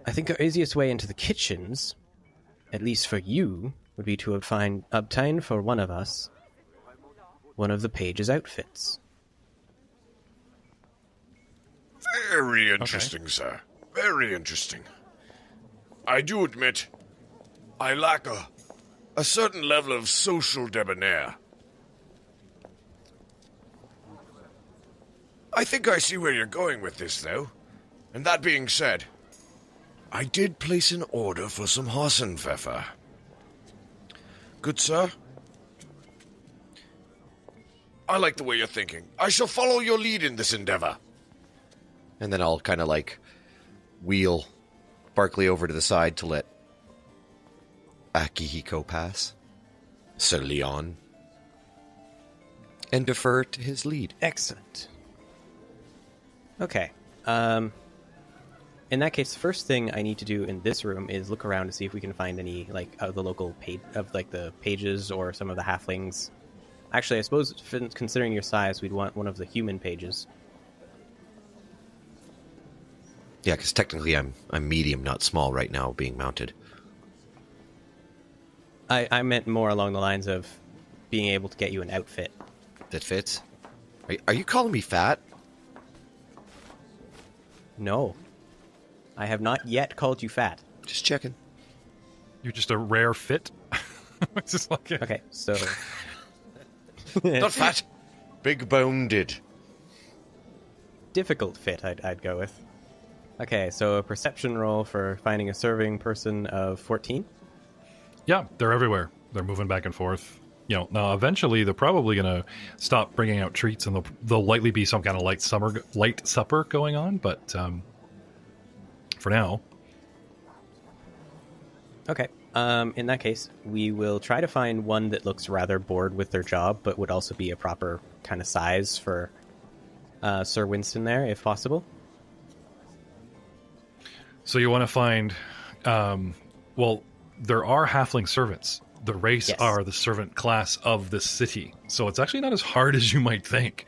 I think our easiest way into the kitchens, at least for you, would be to obtain for one of us one of the page's outfits. Very interesting, sir. Very interesting. I do admit, I lack a certain level of social debonair. I think I see where you're going with this, though. And that being said, I did place an order for some Hassenpfeffer. Good, sir? I like the way you're thinking. I shall follow your lead in this endeavor. And then I'll kind of like wheel Barkley over to the side to let Akihiko pass. Sir Leon. And defer to his lead. Excellent. Okay. In that case, the first thing I need to do in this room is look around to see if we can find any, like, of the local the pages or some of the halflings. Actually, I suppose, considering your size, we'd want one of the human pages. Yeah, because technically I'm medium, not small right now, being mounted. I meant more along the lines of being able to get you an outfit. That fits? Are you calling me fat? No. I have not yet called you fat. Just checking. You're just a rare fit. It's just like Okay, so... Not fat. Big-boned. Difficult fit, I'd go with. Okay, so a perception roll for finding a serving person of 14. Yeah, they're everywhere. They're moving back and forth. You know, now eventually they're probably going to stop bringing out treats, and there'll likely be some kind of light supper going on. But for now, Okay. In that case, we will try to find one that looks rather bored with their job, but would also be a proper kind of size for Sir Winston there, if possible. so you want to find, well, there are halfling servants. The race Yes. are the servant class of this city. So it's actually not as hard as you might think.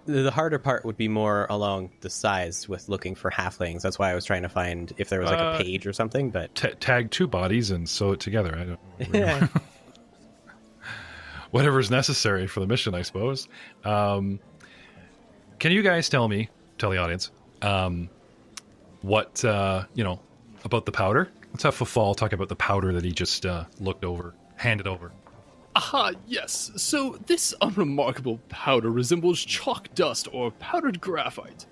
The harder part would be more along the size with looking for halflings. That's why I was trying to find if there was like a page or something, but... Tag two bodies and sew it together. I don't Yeah. Whatever's necessary for the mission, I suppose. Can you guys tell the audience, what, about the powder? Let's have Fafal talk about the powder that he just handed over. Aha, yes. So this unremarkable powder resembles chalk dust or powdered graphite.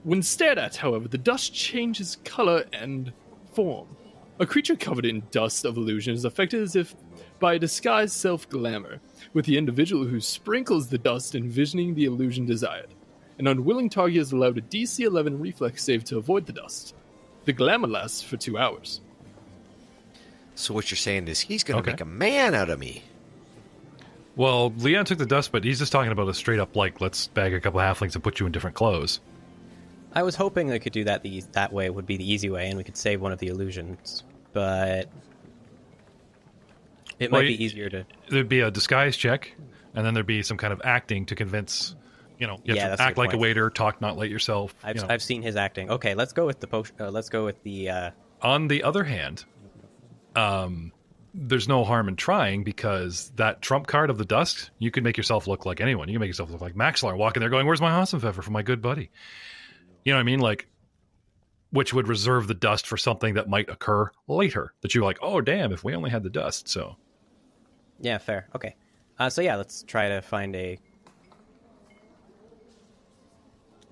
When stared at, however, the dust changes color and form. A creature covered in dust of illusion is affected as if by a disguised self-glamour, with the individual who sprinkles the dust envisioning the illusion desired. An unwilling target is allowed a DC 11 reflex save to avoid the dust. The glamour lasts for 2 hours. So what you're saying is he's going to Okay. make a man out of me. Well, Leon took the dust, but he's just talking about a straight up, like, let's bag a couple of halflings and put you in different clothes. I was hoping I could do that that way would be the easy way, and we could save one of the illusions, but it might be easier to... There'd be a disguise check, and then there'd be some kind of acting to convince, you have Yeah, to that's a act good like a point. waiter, talk not like yourself. I've seen his acting. Okay, let's go with the potion. Let's go with the... On the other hand, there's no harm in trying, because that trump card of the dust, you can make yourself look like anyone. You can make yourself look like Maxlar walking there going, "Where's my Hassenpfeffer for my good buddy?" You know what I mean? Like, which would reserve the dust for something that might occur later. That you're like, oh, damn, if we only had the dust. So, Yeah, fair. Okay. So yeah, let's try to find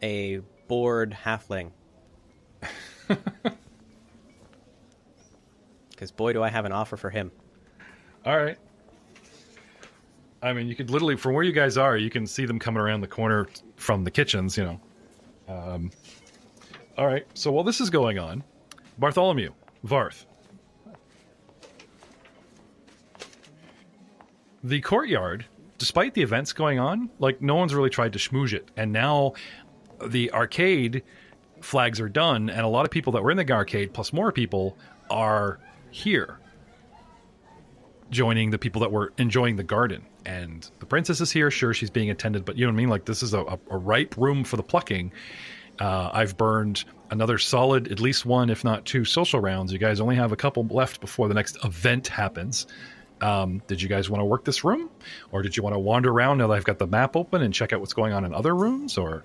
a bored halfling. Because boy, do I have an offer for him. all right. I mean, you could literally, from where you guys are, you can see them coming around the corner from the kitchens, All right. So while this is going on, Bartholomew, Varth. The courtyard, despite the events going on, like, no one's really tried to schmooze it. And now the arcade flags are done, and a lot of people that were in the arcade, plus more people, are here, joining the people that were enjoying the garden. And the princess is here. Sure, she's being attended, but you know what I mean? Like, this is a ripe room for the plucking. I've burned another solid, at least one, if not two, social rounds. You guys only have a couple left before the next event happens. Did you guys want to work this room? Or did you want to wander around now that I've got the map open and check out what's going on in other rooms? Or,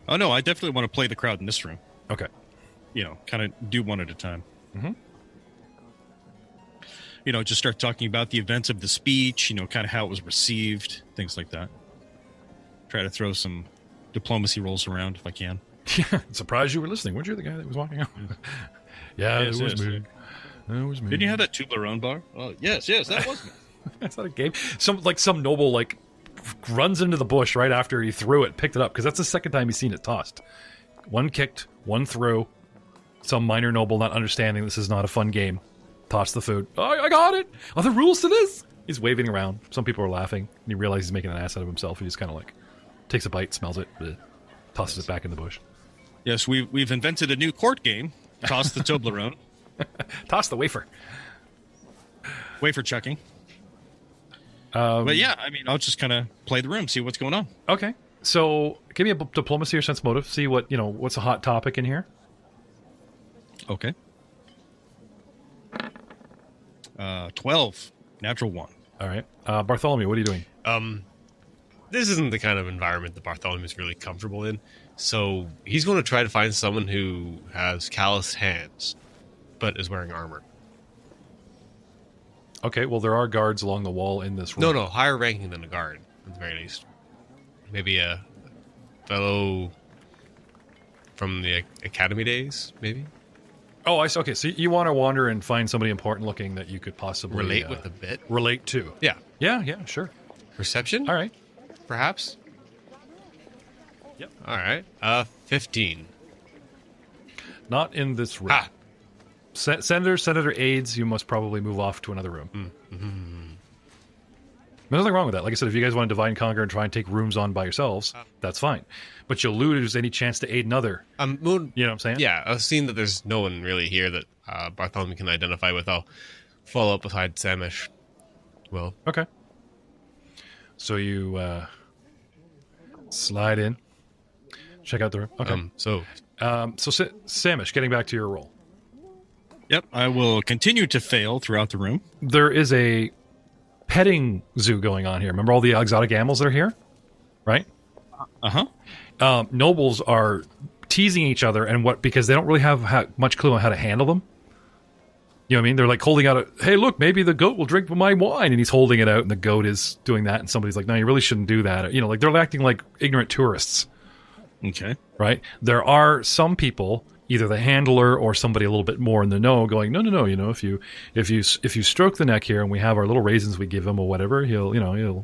Oh, no, I definitely want to play the crowd in this room. Okay. Kind of do one at a time. Mm-hmm. Just start talking about the events of the speech, kind of how it was received, things like that. Try to throw some diplomacy rolls around if I can. Yeah, surprised you were listening. Weren't you the guy that was walking out? Yeah, Yes, it was yes, me. It was me. Didn't you have that Tublerone bar? Oh, yes, that was me. That's not a game. Some noble, runs into the bush right after he threw it, picked it up, because that's the second time he's seen it tossed. One kicked, one threw. Some minor noble not understanding this is not a fun game. Tossed the food. Oh, I got it! Are there rules to this? He's waving around. Some people are laughing. And he realizes he's making an ass out of himself. He just kind of like takes a bite, smells it, tosses it back in the bush. Yes, we've invented a new court game. Toss the Toblerone. Toss the wafer. Wafer chucking. But yeah, I mean, I'll just kind of play the room, see what's going on. Okay. So give me a diplomacy or sense motive. See what's a hot topic in here. Okay. 12. Natural 1. All right. Bartholomew, what are you doing? This isn't the kind of environment that Bartholomew is really comfortable in. So he's going to try to find someone who has calloused hands, but is wearing armor. Okay, well, there are guards along the wall in this room. No, higher ranking than a guard, at the very least. Maybe a fellow from the academy days, maybe? Oh, I see. Okay, so you want to wander and find somebody important looking that you could possibly... Relate with a bit? Relate to. Yeah. Yeah, sure. Perception? All right. Perhaps? Yep. All right. 15. Not in this room. Ah. Senator aides, you must probably move off to another room. There's nothing wrong with that. Like I said, if you guys want to divide and conquer and try and take rooms on by yourselves, that's fine. But you'll lose any chance to aid another. You know what I'm saying? Yeah, I've seen that there's no one really here that Bartholomew can identify with. I'll follow up beside Samish. Well, okay. So you slide in, check out the room. Okay. So Samish, getting back to your role. Yep, I will continue to fail throughout the room. There is a petting zoo going on here. Remember all the exotic animals that are here? Right? Uh-huh. Nobles are teasing each other because they don't really have much clue on how to handle them. You know what I mean? They're like holding out hey, look, maybe the goat will drink my wine. And he's holding it out and the goat is doing that. And somebody's like, no, you really shouldn't do that. You know, like they're acting like ignorant tourists. Okay. Right? There are some people, either the handler or somebody a little bit more in the know, going, no, you know, if you stroke the neck here and we have our little raisins we give him or whatever, he'll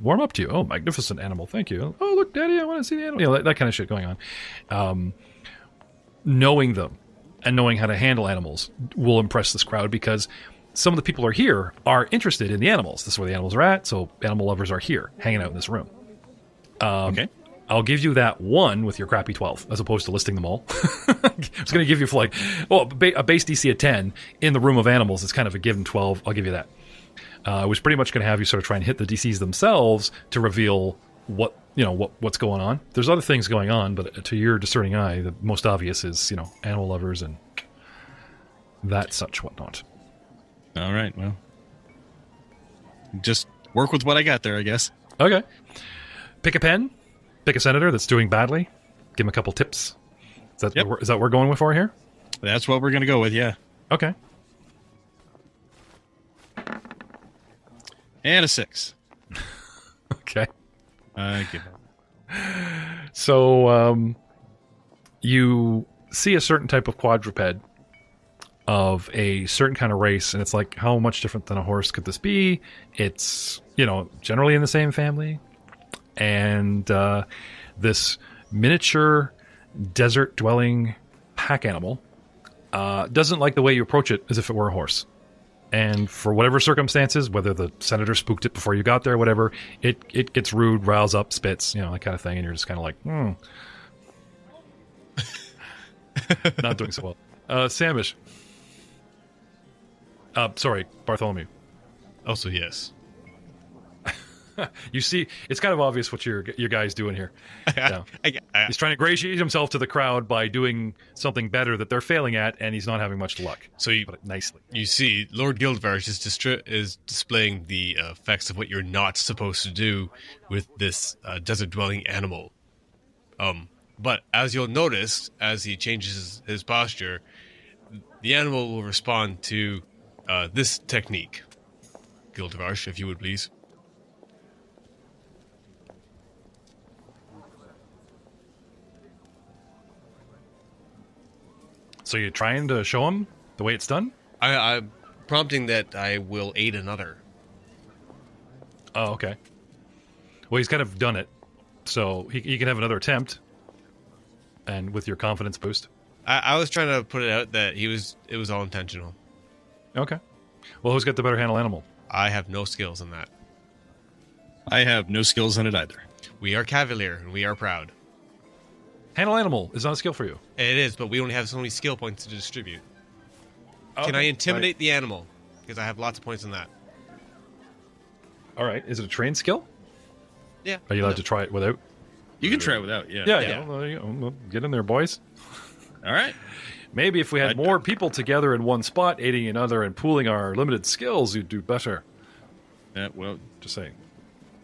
warm up to you. Oh, magnificent animal, thank you. Oh, look, Daddy, I want to see the animal. You know, that kind of shit going on. Knowing them and knowing how to handle animals will impress this crowd because some of the people are interested in the animals. This is where the animals are at, so animal lovers are here, hanging out in this room. Okay. I'll give you that 1 with your crappy 12, as opposed to listing them all. I was going to give you a base DC of 10 in the room of animals. It's kind of a given 12. I'll give you that. I was pretty much going to have you sort of try and hit the DCs themselves to reveal what's going on. There's other things going on, but to your discerning eye, the most obvious is animal lovers and that such whatnot. All right. Well, just work with what I got there, I guess. Okay. Pick a pen. Pick a senator that's doing badly. Give him a couple tips. Is that what we're going for here? That's what we're going to go with, yeah. Okay. And a 6. Okay. I give up. So, you see a certain type of quadruped of a certain kind of race, and it's like, how much different than a horse could this be? It's, generally in the same family. And this miniature desert-dwelling pack animal doesn't like the way you approach it as if it were a horse. And for whatever circumstances, whether the senator spooked it before you got there, whatever, it gets rude, riles up, spits, that kind of thing, and you're just kind of like, not doing so well. Samish. Sorry, Bartholomew. Also, yes. You see, it's kind of obvious what your guy's doing here. He's trying to ingratiate himself to the crowd by doing something better that they're failing at, and he's not having much luck. So you put it nicely. You see, Lord Guildvarge is displaying the effects of what you're not supposed to do with this desert-dwelling animal. But as you'll notice, as he changes his posture, the animal will respond to this technique. Guildvarge, if you would please. So you're trying to show him the way it's done? I'm prompting that I will aid another. Oh, okay. Well, he's kind of done it, so he can have another attempt. and with your confidence boost. I was trying to put it out that it was all intentional. Okay. Well, who's got the better handle animal? I have no skills in that. I have no skills in it either. We are Cavalier, and we are proud. Handle animal is not a skill for you. It is, but we only have so many skill points to distribute. Okay. Can I intimidate the animal? Because I have lots of points in that. All right. Is it a trained skill? Yeah. Are you allowed to try it without? You can try it without, yeah. Yeah. Well, there you go. Well, get in there, boys. All right. Maybe if we had more people together in one spot, aiding another and pooling our limited skills, you'd do better. Yeah, well, Just saying.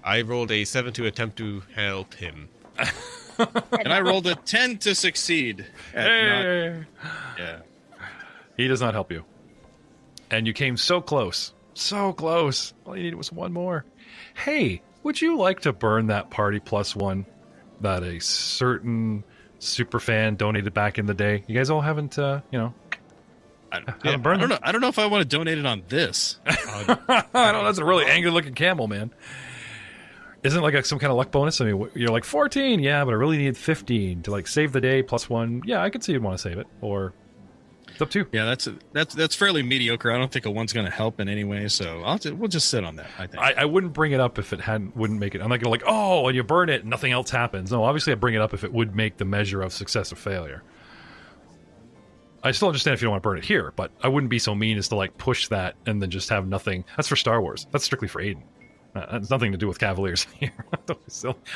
I rolled a 7 to attempt to help him. and I rolled a 10 to succeed. Hey! Yeah. He does not help you. And you came so close. So close. All you needed was one more. Hey, would you like to burn that party +1 that a certain superfan donated back in the day? You guys all haven't, I haven't burned them? don't know if I want to donate it on this. I know, that's a really angry looking camel, man. Isn't it like some kind of luck bonus? I mean, you're like 14, yeah, but I really need 15 to like save the day +1. Yeah, I could see you'd want to save it, or it's up to you. Yeah, that's fairly mediocre. I don't think a 1's going to help in any way, so we'll just sit on that. I think I wouldn't bring it up if it wouldn't make it. I'm not gonna and you burn it and nothing else happens. No, obviously I bring it up if it would make the measure of success or failure. I still understand if you don't want to burn it here, but I wouldn't be so mean as to like push that and then just have nothing. That's for Star Wars. That's strictly for Aiden. That's nothing to do with Cavaliers here.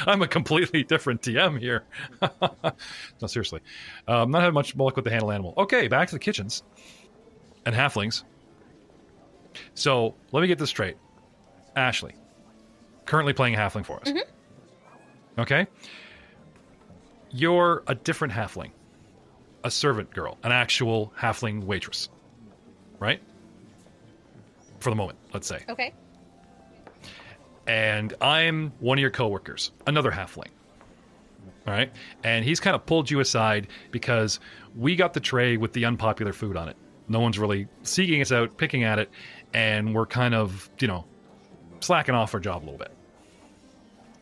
I'm a completely different TM here. No, seriously. Not having much luck with the handle animal. Okay, back to the kitchens and halflings. So let me get this straight. Ashley, currently playing a halfling for us. Mm-hmm. Okay? You're a different halfling. A servant girl. An actual halfling waitress. Right? For the moment, let's say. Okay. And I'm one of your coworkers, another halfling. All right? And he's kind of pulled you aside because we got the tray with the unpopular food on it. No one's really seeking us out, picking at it, and we're kind of, slacking off our job a little bit.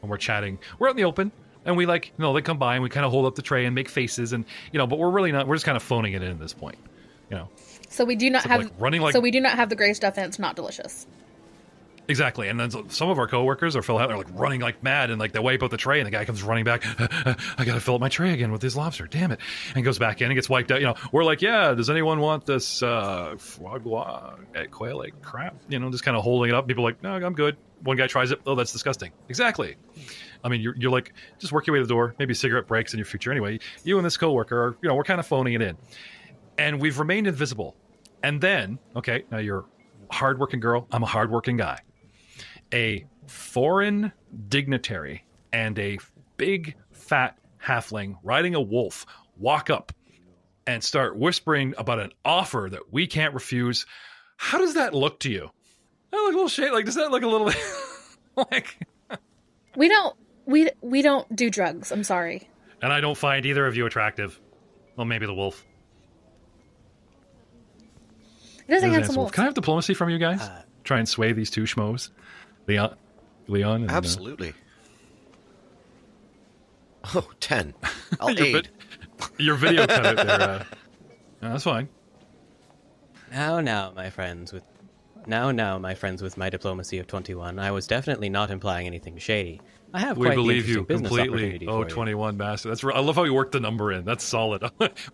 And we're chatting. We're out in the open, and we they come by and we kind of hold up the tray and make faces, and, but we're really not, we're just kind of phoning it in at this point, So we do not have, so we do not have the gray stuff, and it's not delicious. Exactly, and then some of our coworkers are they're like running like mad, and like they wipe out the tray, and the guy comes running back. I gotta fill up my tray again with this lobster. Damn it! And goes back in and gets wiped out. We're like, yeah. Does anyone want this foie gras quail egg crap? Just kind of holding it up. People are like, no, I'm good. One guy tries it. Oh, that's disgusting. Exactly. I mean, you're like, just work your way to the door. Maybe cigarette breaks in your future. Anyway, you and this coworker are, we're kind of phoning it in, and we've remained invisible. And then, okay, now you're a hardworking girl. I'm a hardworking guy. A foreign dignitary and a big fat halfling riding a wolf walk up and start whispering about an offer that we can't refuse. How does that look to you? That look a little shady. Like, does that look a little like? We don't do drugs. I'm sorry. And I don't find either of you attractive. Well, maybe the wolf. It is a handsome wolf. Can I have diplomacy from you guys? Try and sway these two schmoes. Leon and, absolutely. 10. I'll aid. Your video cut out there. No, that's fine. Now, my friends, with my diplomacy of 21, I was definitely not implying anything shady. I have we quite believe the you business completely. Oh, 21 master. That's I love how you worked the number in. That's solid.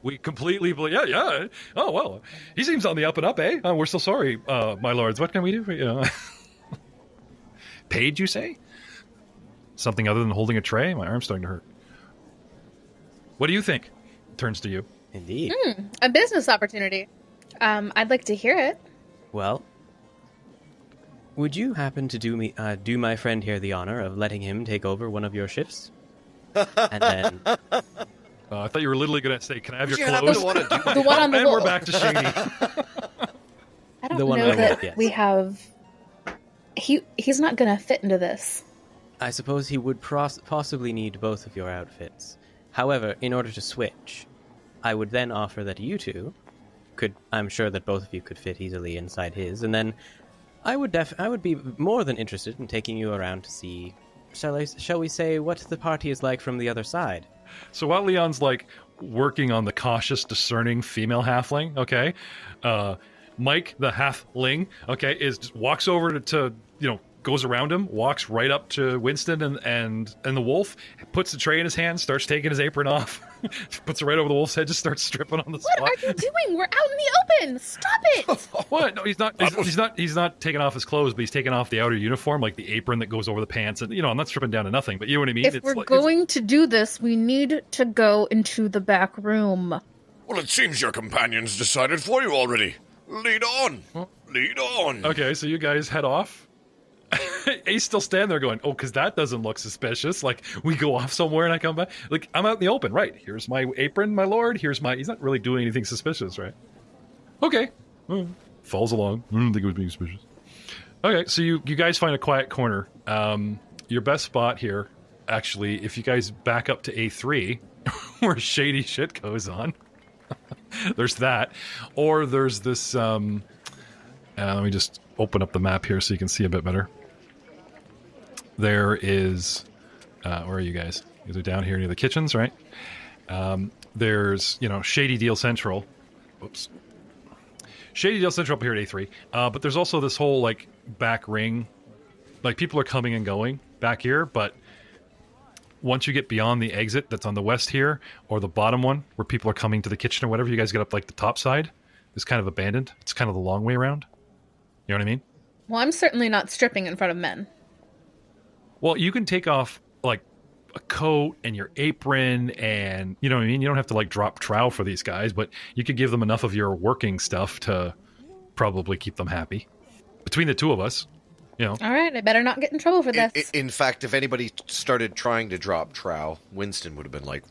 We completely believe. Yeah. Oh well, he seems on the up and up, eh? We're so sorry, my lords. What can we do for you? Paid, you say? Something other than holding a tray? My arm's starting to hurt. What do you think? Turns to you. Indeed. A business opportunity. I'd like to hear it. Well, would you happen to do my friend here the honor of letting him take over one of your shifts? And then... I thought you were literally going to say, can I have your The clothes? The one on the And wall. we're back to shady. I don't The one know on the that wall, yes. we have... He's not going to fit into this. I suppose he would possibly need both of your outfits. However, in order to switch, I would then offer that you two could... I'm sure that both of you could fit easily inside his, and then I would be more than interested in taking you around to see, shall we say, what the party is like from the other side. So while Leon's like working on the cautious, discerning female halfling. Okay, Mike, the halfling, okay, just walks over to goes around him, walks right up to Winston and the wolf, puts the tray in his hand, starts taking his apron off, puts it right over the wolf's head, just starts stripping on the spot. What are you doing? We're out in the open. Stop it. What? No, he's not taking off his clothes, but he's taking off the outer uniform, like the apron that goes over the pants. And I'm not stripping down to nothing, but you know what I mean? If we're going to do this, we need to go into the back room. Well, it seems your companions decided for you already. Lead on. Lead on. Okay, so you guys head off. He's still standing there going, because that doesn't look suspicious. Like, we go off somewhere and I come back. Like, I'm out in the open, right? Here's my apron, my lord. He's not really doing anything suspicious, right? Okay. Falls along. I don't think it was being suspicious. Okay, so you guys find a quiet corner. Your best spot here, actually, if you guys back up to A3, where shady shit goes on, there's that. Or there's this, let me just open up the map here so you can see a bit better. There is, where are you guys? You guys are down here near the kitchens, right? There's, Shady Deal Central. Whoops. Shady Deal Central up here at A3. But there's also this whole, back ring. Like, people are coming and going back here, but once you get beyond the exit that's on the west here, or the bottom one, where people are coming to the kitchen or whatever, you guys get up, the top side, it's kind of abandoned. It's kind of the long way around. You know what I mean? Well, I'm certainly not stripping in front of men. Well, you can take off, a coat and your apron and, you know what I mean? You don't have to, drop trowel for these guys, but you could give them enough of your working stuff to probably keep them happy. Between the two of us, All right, I better not get in trouble for this. In fact, if anybody started trying to drop trowel, Winston would have been like,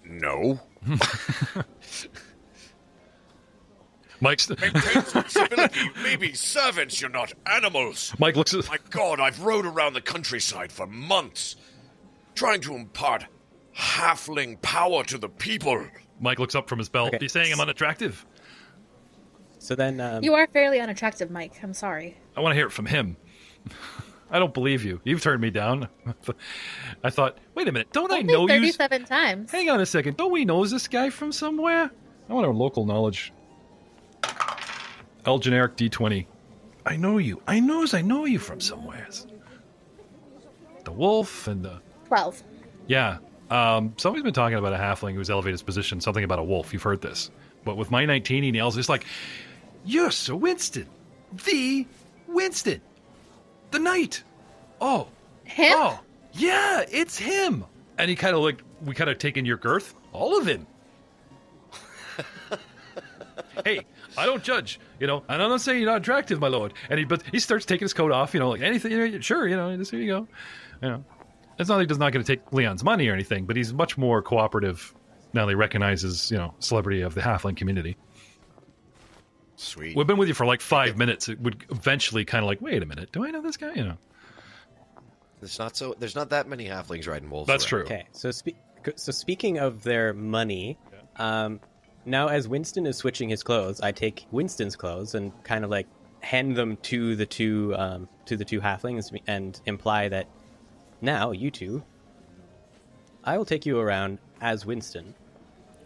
no. Mike's maintain sensibility. You may be servants, you're not animals. Mike looks at... My God, I've rode around the countryside for months, trying to impart halfling power to the people. Mike looks up from his belt. Okay. He's saying I'm unattractive. So then... You are fairly unattractive, Mike. I'm sorry. I want to hear it from him. I don't believe you. You've turned me down. I thought, wait a minute, don't I know you? 37 times. Hang on a second. Don't we know this guy from somewhere? I want our local knowledge. L generic D20. I know you. I know you from somewhere. The wolf and the... 12. Yeah. Somebody's been talking about a halfling who's elevated his position, something about a wolf. You've heard this. But with my 19, he nails it's like, you're Sir Winston. The Winston. The knight. Oh. Him? Oh. Yeah, it's him. And he kind of we kind of taken your girth. All of him. Hey, I don't judge, and I'm not saying you're not attractive, my lord. But he starts taking his coat off, anything, sure, just here you go. It's not like he's not going to take Leon's money or anything, but he's much more cooperative now that he recognizes, celebrity of the halfling community. Sweet. We've been with you for 5 minutes. It would eventually kind of wait a minute, do I know this guy? There's not that many halflings riding wolves. That's around. true. Okay, so speaking of their money, now as Winston is switching his clothes, I take Winston's clothes and kind of hand them to the two halflings and imply that now you two, I will take you around as Winston,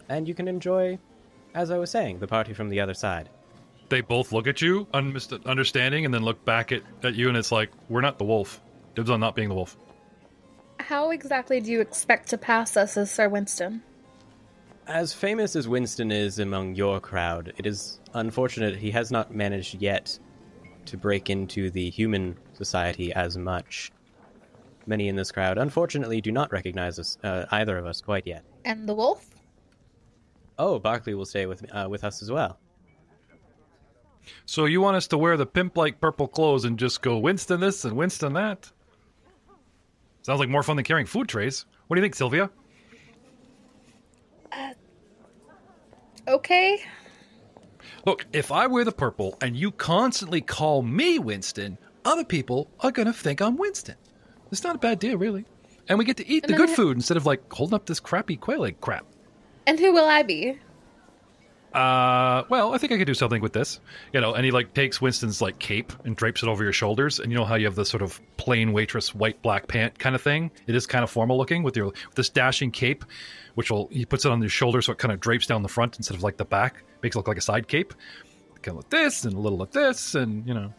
and you can enjoy, as I was saying, the party from the other side. They both look at you, understanding, and then look back at you, and it's like, we're not the wolf. Dibs on not being the wolf. How exactly do you expect to pass us as Sir Winston? As famous as Winston is among your crowd, it is unfortunate he has not managed yet to break into the human society as much. Many in this crowd, unfortunately, do not recognize us, either of us quite yet. And the wolf? Oh, Barkley will stay with us as well. So you want us to wear the pimp-like purple clothes and just go Winston this and Winston that? Sounds like more fun than carrying food trays. What do you think, Sylvia? Okay. Look, if I wear the purple and you constantly call me Winston, other people are going to think I'm Winston. It's not a bad deal, really. And we get to eat the good food instead of holding up this crappy quail egg crap. And who will I be? Well, I think I could do something with this. And he like takes Winston's like cape and drapes it over your shoulders. And you know how you have the sort of plain waitress white black pant kind of thing? It is kind of formal looking with this dashing cape, he puts it on your shoulder so it kind of drapes down the front instead of like the back. Makes it look like a side cape. Kind of like this and a little like this and,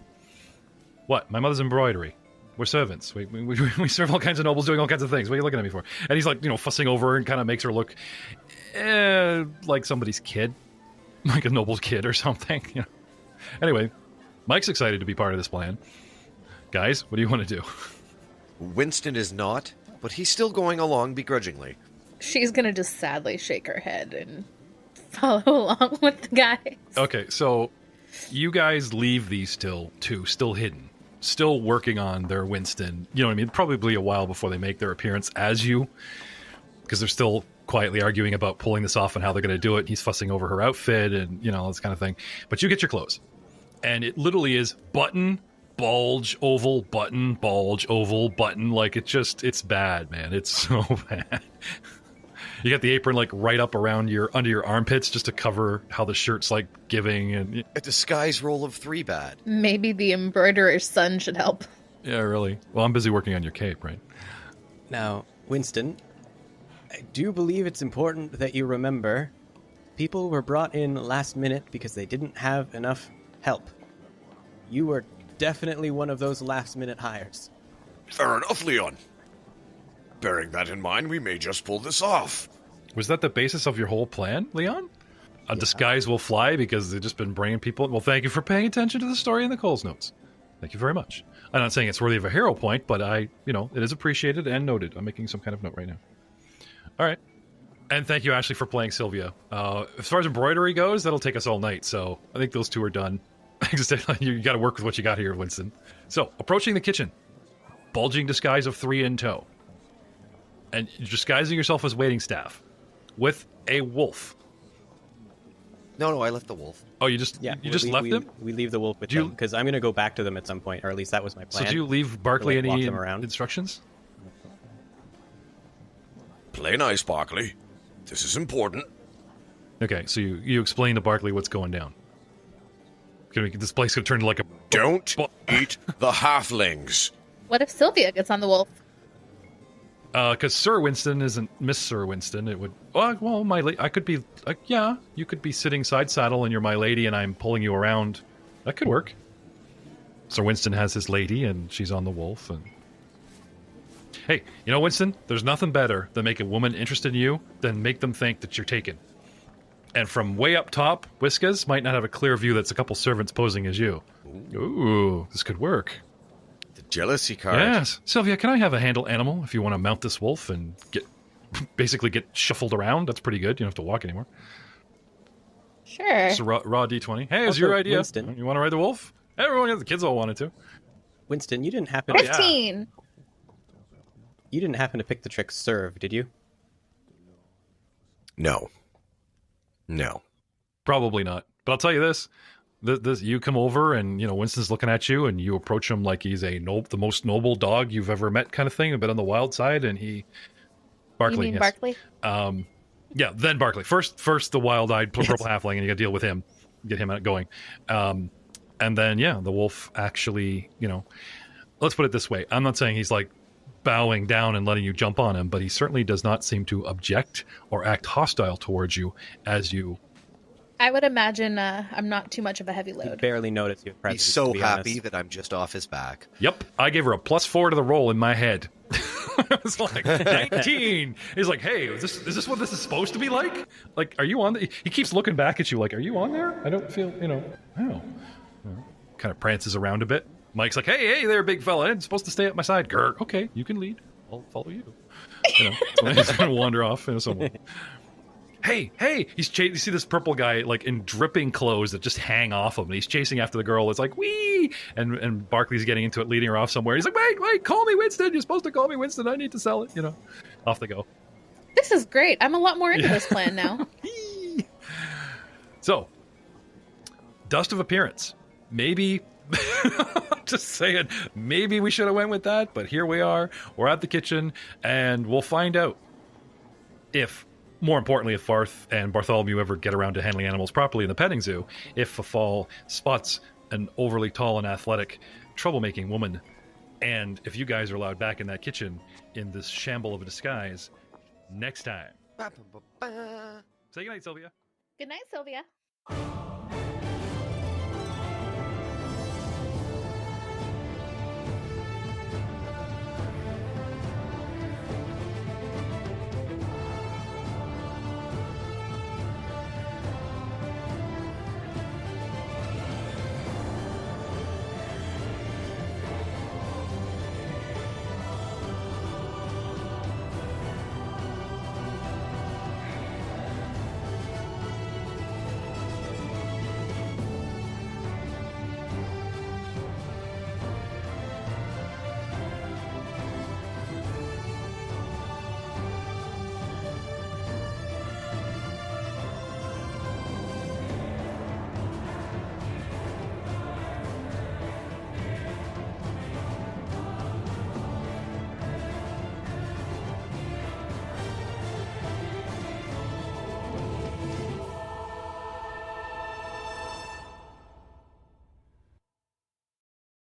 What? My mother's embroidery. We're servants. We serve all kinds of nobles doing all kinds of things. What are you looking at me for? And he's like, fussing over her and kind of makes her look like somebody's kid. Like a noble's kid or something. Anyway, Mike's excited to be part of this plan. Guys, what do you want to do? Winston is not, but he's still going along begrudgingly. She's gonna just sadly shake her head and follow along with the guys. Okay, so you guys leave these two still hidden, still working on their Winston. You know what I mean? Probably a while before they make their appearance as you, because they're still quietly arguing about pulling this off and how they're going to do it. He's fussing over her outfit and, this kind of thing. But you get your clothes. And it literally is button, bulge, oval, button, bulge, oval, button. Like, it's bad, man. It's so bad. You got the apron, like, right up around under your armpits just to cover how the shirt's, like, giving. And A disguise roll of 3 bad. Maybe the embroiderer's son should help. Yeah, really. Well, I'm busy working on your cape, right? Now, Winston, I do believe it's important that you remember people were brought in last minute because they didn't have enough help. You were definitely one of those last-minute hires. Fair enough, Leon. Bearing that in mind, we may just pull this off. Was that the basis of your whole plan, Leon? A disguise will fly because they've just been bringing people... Well, thank you for paying attention to the story in the Coles notes. Thank you very much. I'm not saying it's worthy of a hero point, but it is appreciated and noted. I'm making some kind of note right now. All right. And thank you, Ashley, for playing Sylvia. As far as embroidery goes, that'll take us all night, so I think those two are done. You got to work with what you got here, Winston. So, approaching the kitchen. Bulging disguise of 3 in tow. And you're disguising yourself as waiting staff. With a wolf. No, I left the wolf. Oh, you just left him? We leave the wolf with them, because I'm going to go back to them at some point, or at least that was my plan. So do you leave Barkley any around. instructions? Play nice, Barkley. This is important. Okay, so you explain to Barkley what's going down. This place could turn to like a... Don't eat the halflings. What if Sylvia gets on the wolf? Because Sir Winston isn't Miss Sir Winston. It would... Well, I could be... you could be sitting side saddle and you're my lady and I'm pulling you around. That could work. Sir Winston has his lady and she's on the wolf and... Hey, Winston, there's nothing better than make a woman interested in you than make them think that you're taken. And from way up top, Whiskas might not have a clear view that's a couple servants posing as you. Ooh, this could work. The jealousy card. Yes. Sylvia, can I have a handle animal if you want to mount this wolf and basically get shuffled around? That's pretty good. You don't have to walk anymore. Sure. It's a raw D20. Hey, it's your idea. Winston. You want to ride the wolf? Everyone, the kids all wanted to. Winston, you didn't happen 15! You didn't happen to pick the trick serve, did you? No. Probably not. But I'll tell you this. You come over and, Winston's looking at you and you approach him like he's the most noble dog you've ever met kind of thing, a bit on the wild side, and Barkley. You mean Barkley? Yeah, then Barkley. First the wild-eyed purple halfling, and you got to deal with him. Get him going. And then, the wolf actually, let's put it this way. I'm not saying he's like bowing down and letting you jump on him, but he certainly does not seem to object or act hostile towards you as you... I would imagine I'm not too much of a heavy You load. barely notice your presence. He's so to be happy honest. that I'm just off his back. Yep, I gave her a +4 to the roll in my head. I was like, 19! He's like, hey, is this what this is supposed to be like? Like, are you on He keeps looking back at you like, are you on there? I don't feel, oh. Kind of prances around a bit. Mike's like, hey there, big fella. I'm supposed to stay at my side. Grr. Okay, you can lead. I'll follow you. And he's going to wander off somewhere. Hey, you see this purple guy like in dripping clothes that just hang off him, and he's chasing after the girl. It's like, wee! And Barkley's getting into it, leading her off somewhere. He's like, wait, call me Winston. You're supposed to call me Winston. I need to sell it, Off they go. This is great. I'm a lot more into this plan now. So, dust of appearance. Maybe, just saying, maybe we should have went with that, but here we are. We're at the kitchen, and we'll find out if more importantly, if Farth and Bartholomew ever get around to handling animals properly in the petting zoo, if Fafal spots an overly tall and athletic, troublemaking woman, and if you guys are allowed back in that kitchen in this shamble of a disguise, next time. Say goodnight, Sylvia. Good night, Sylvia.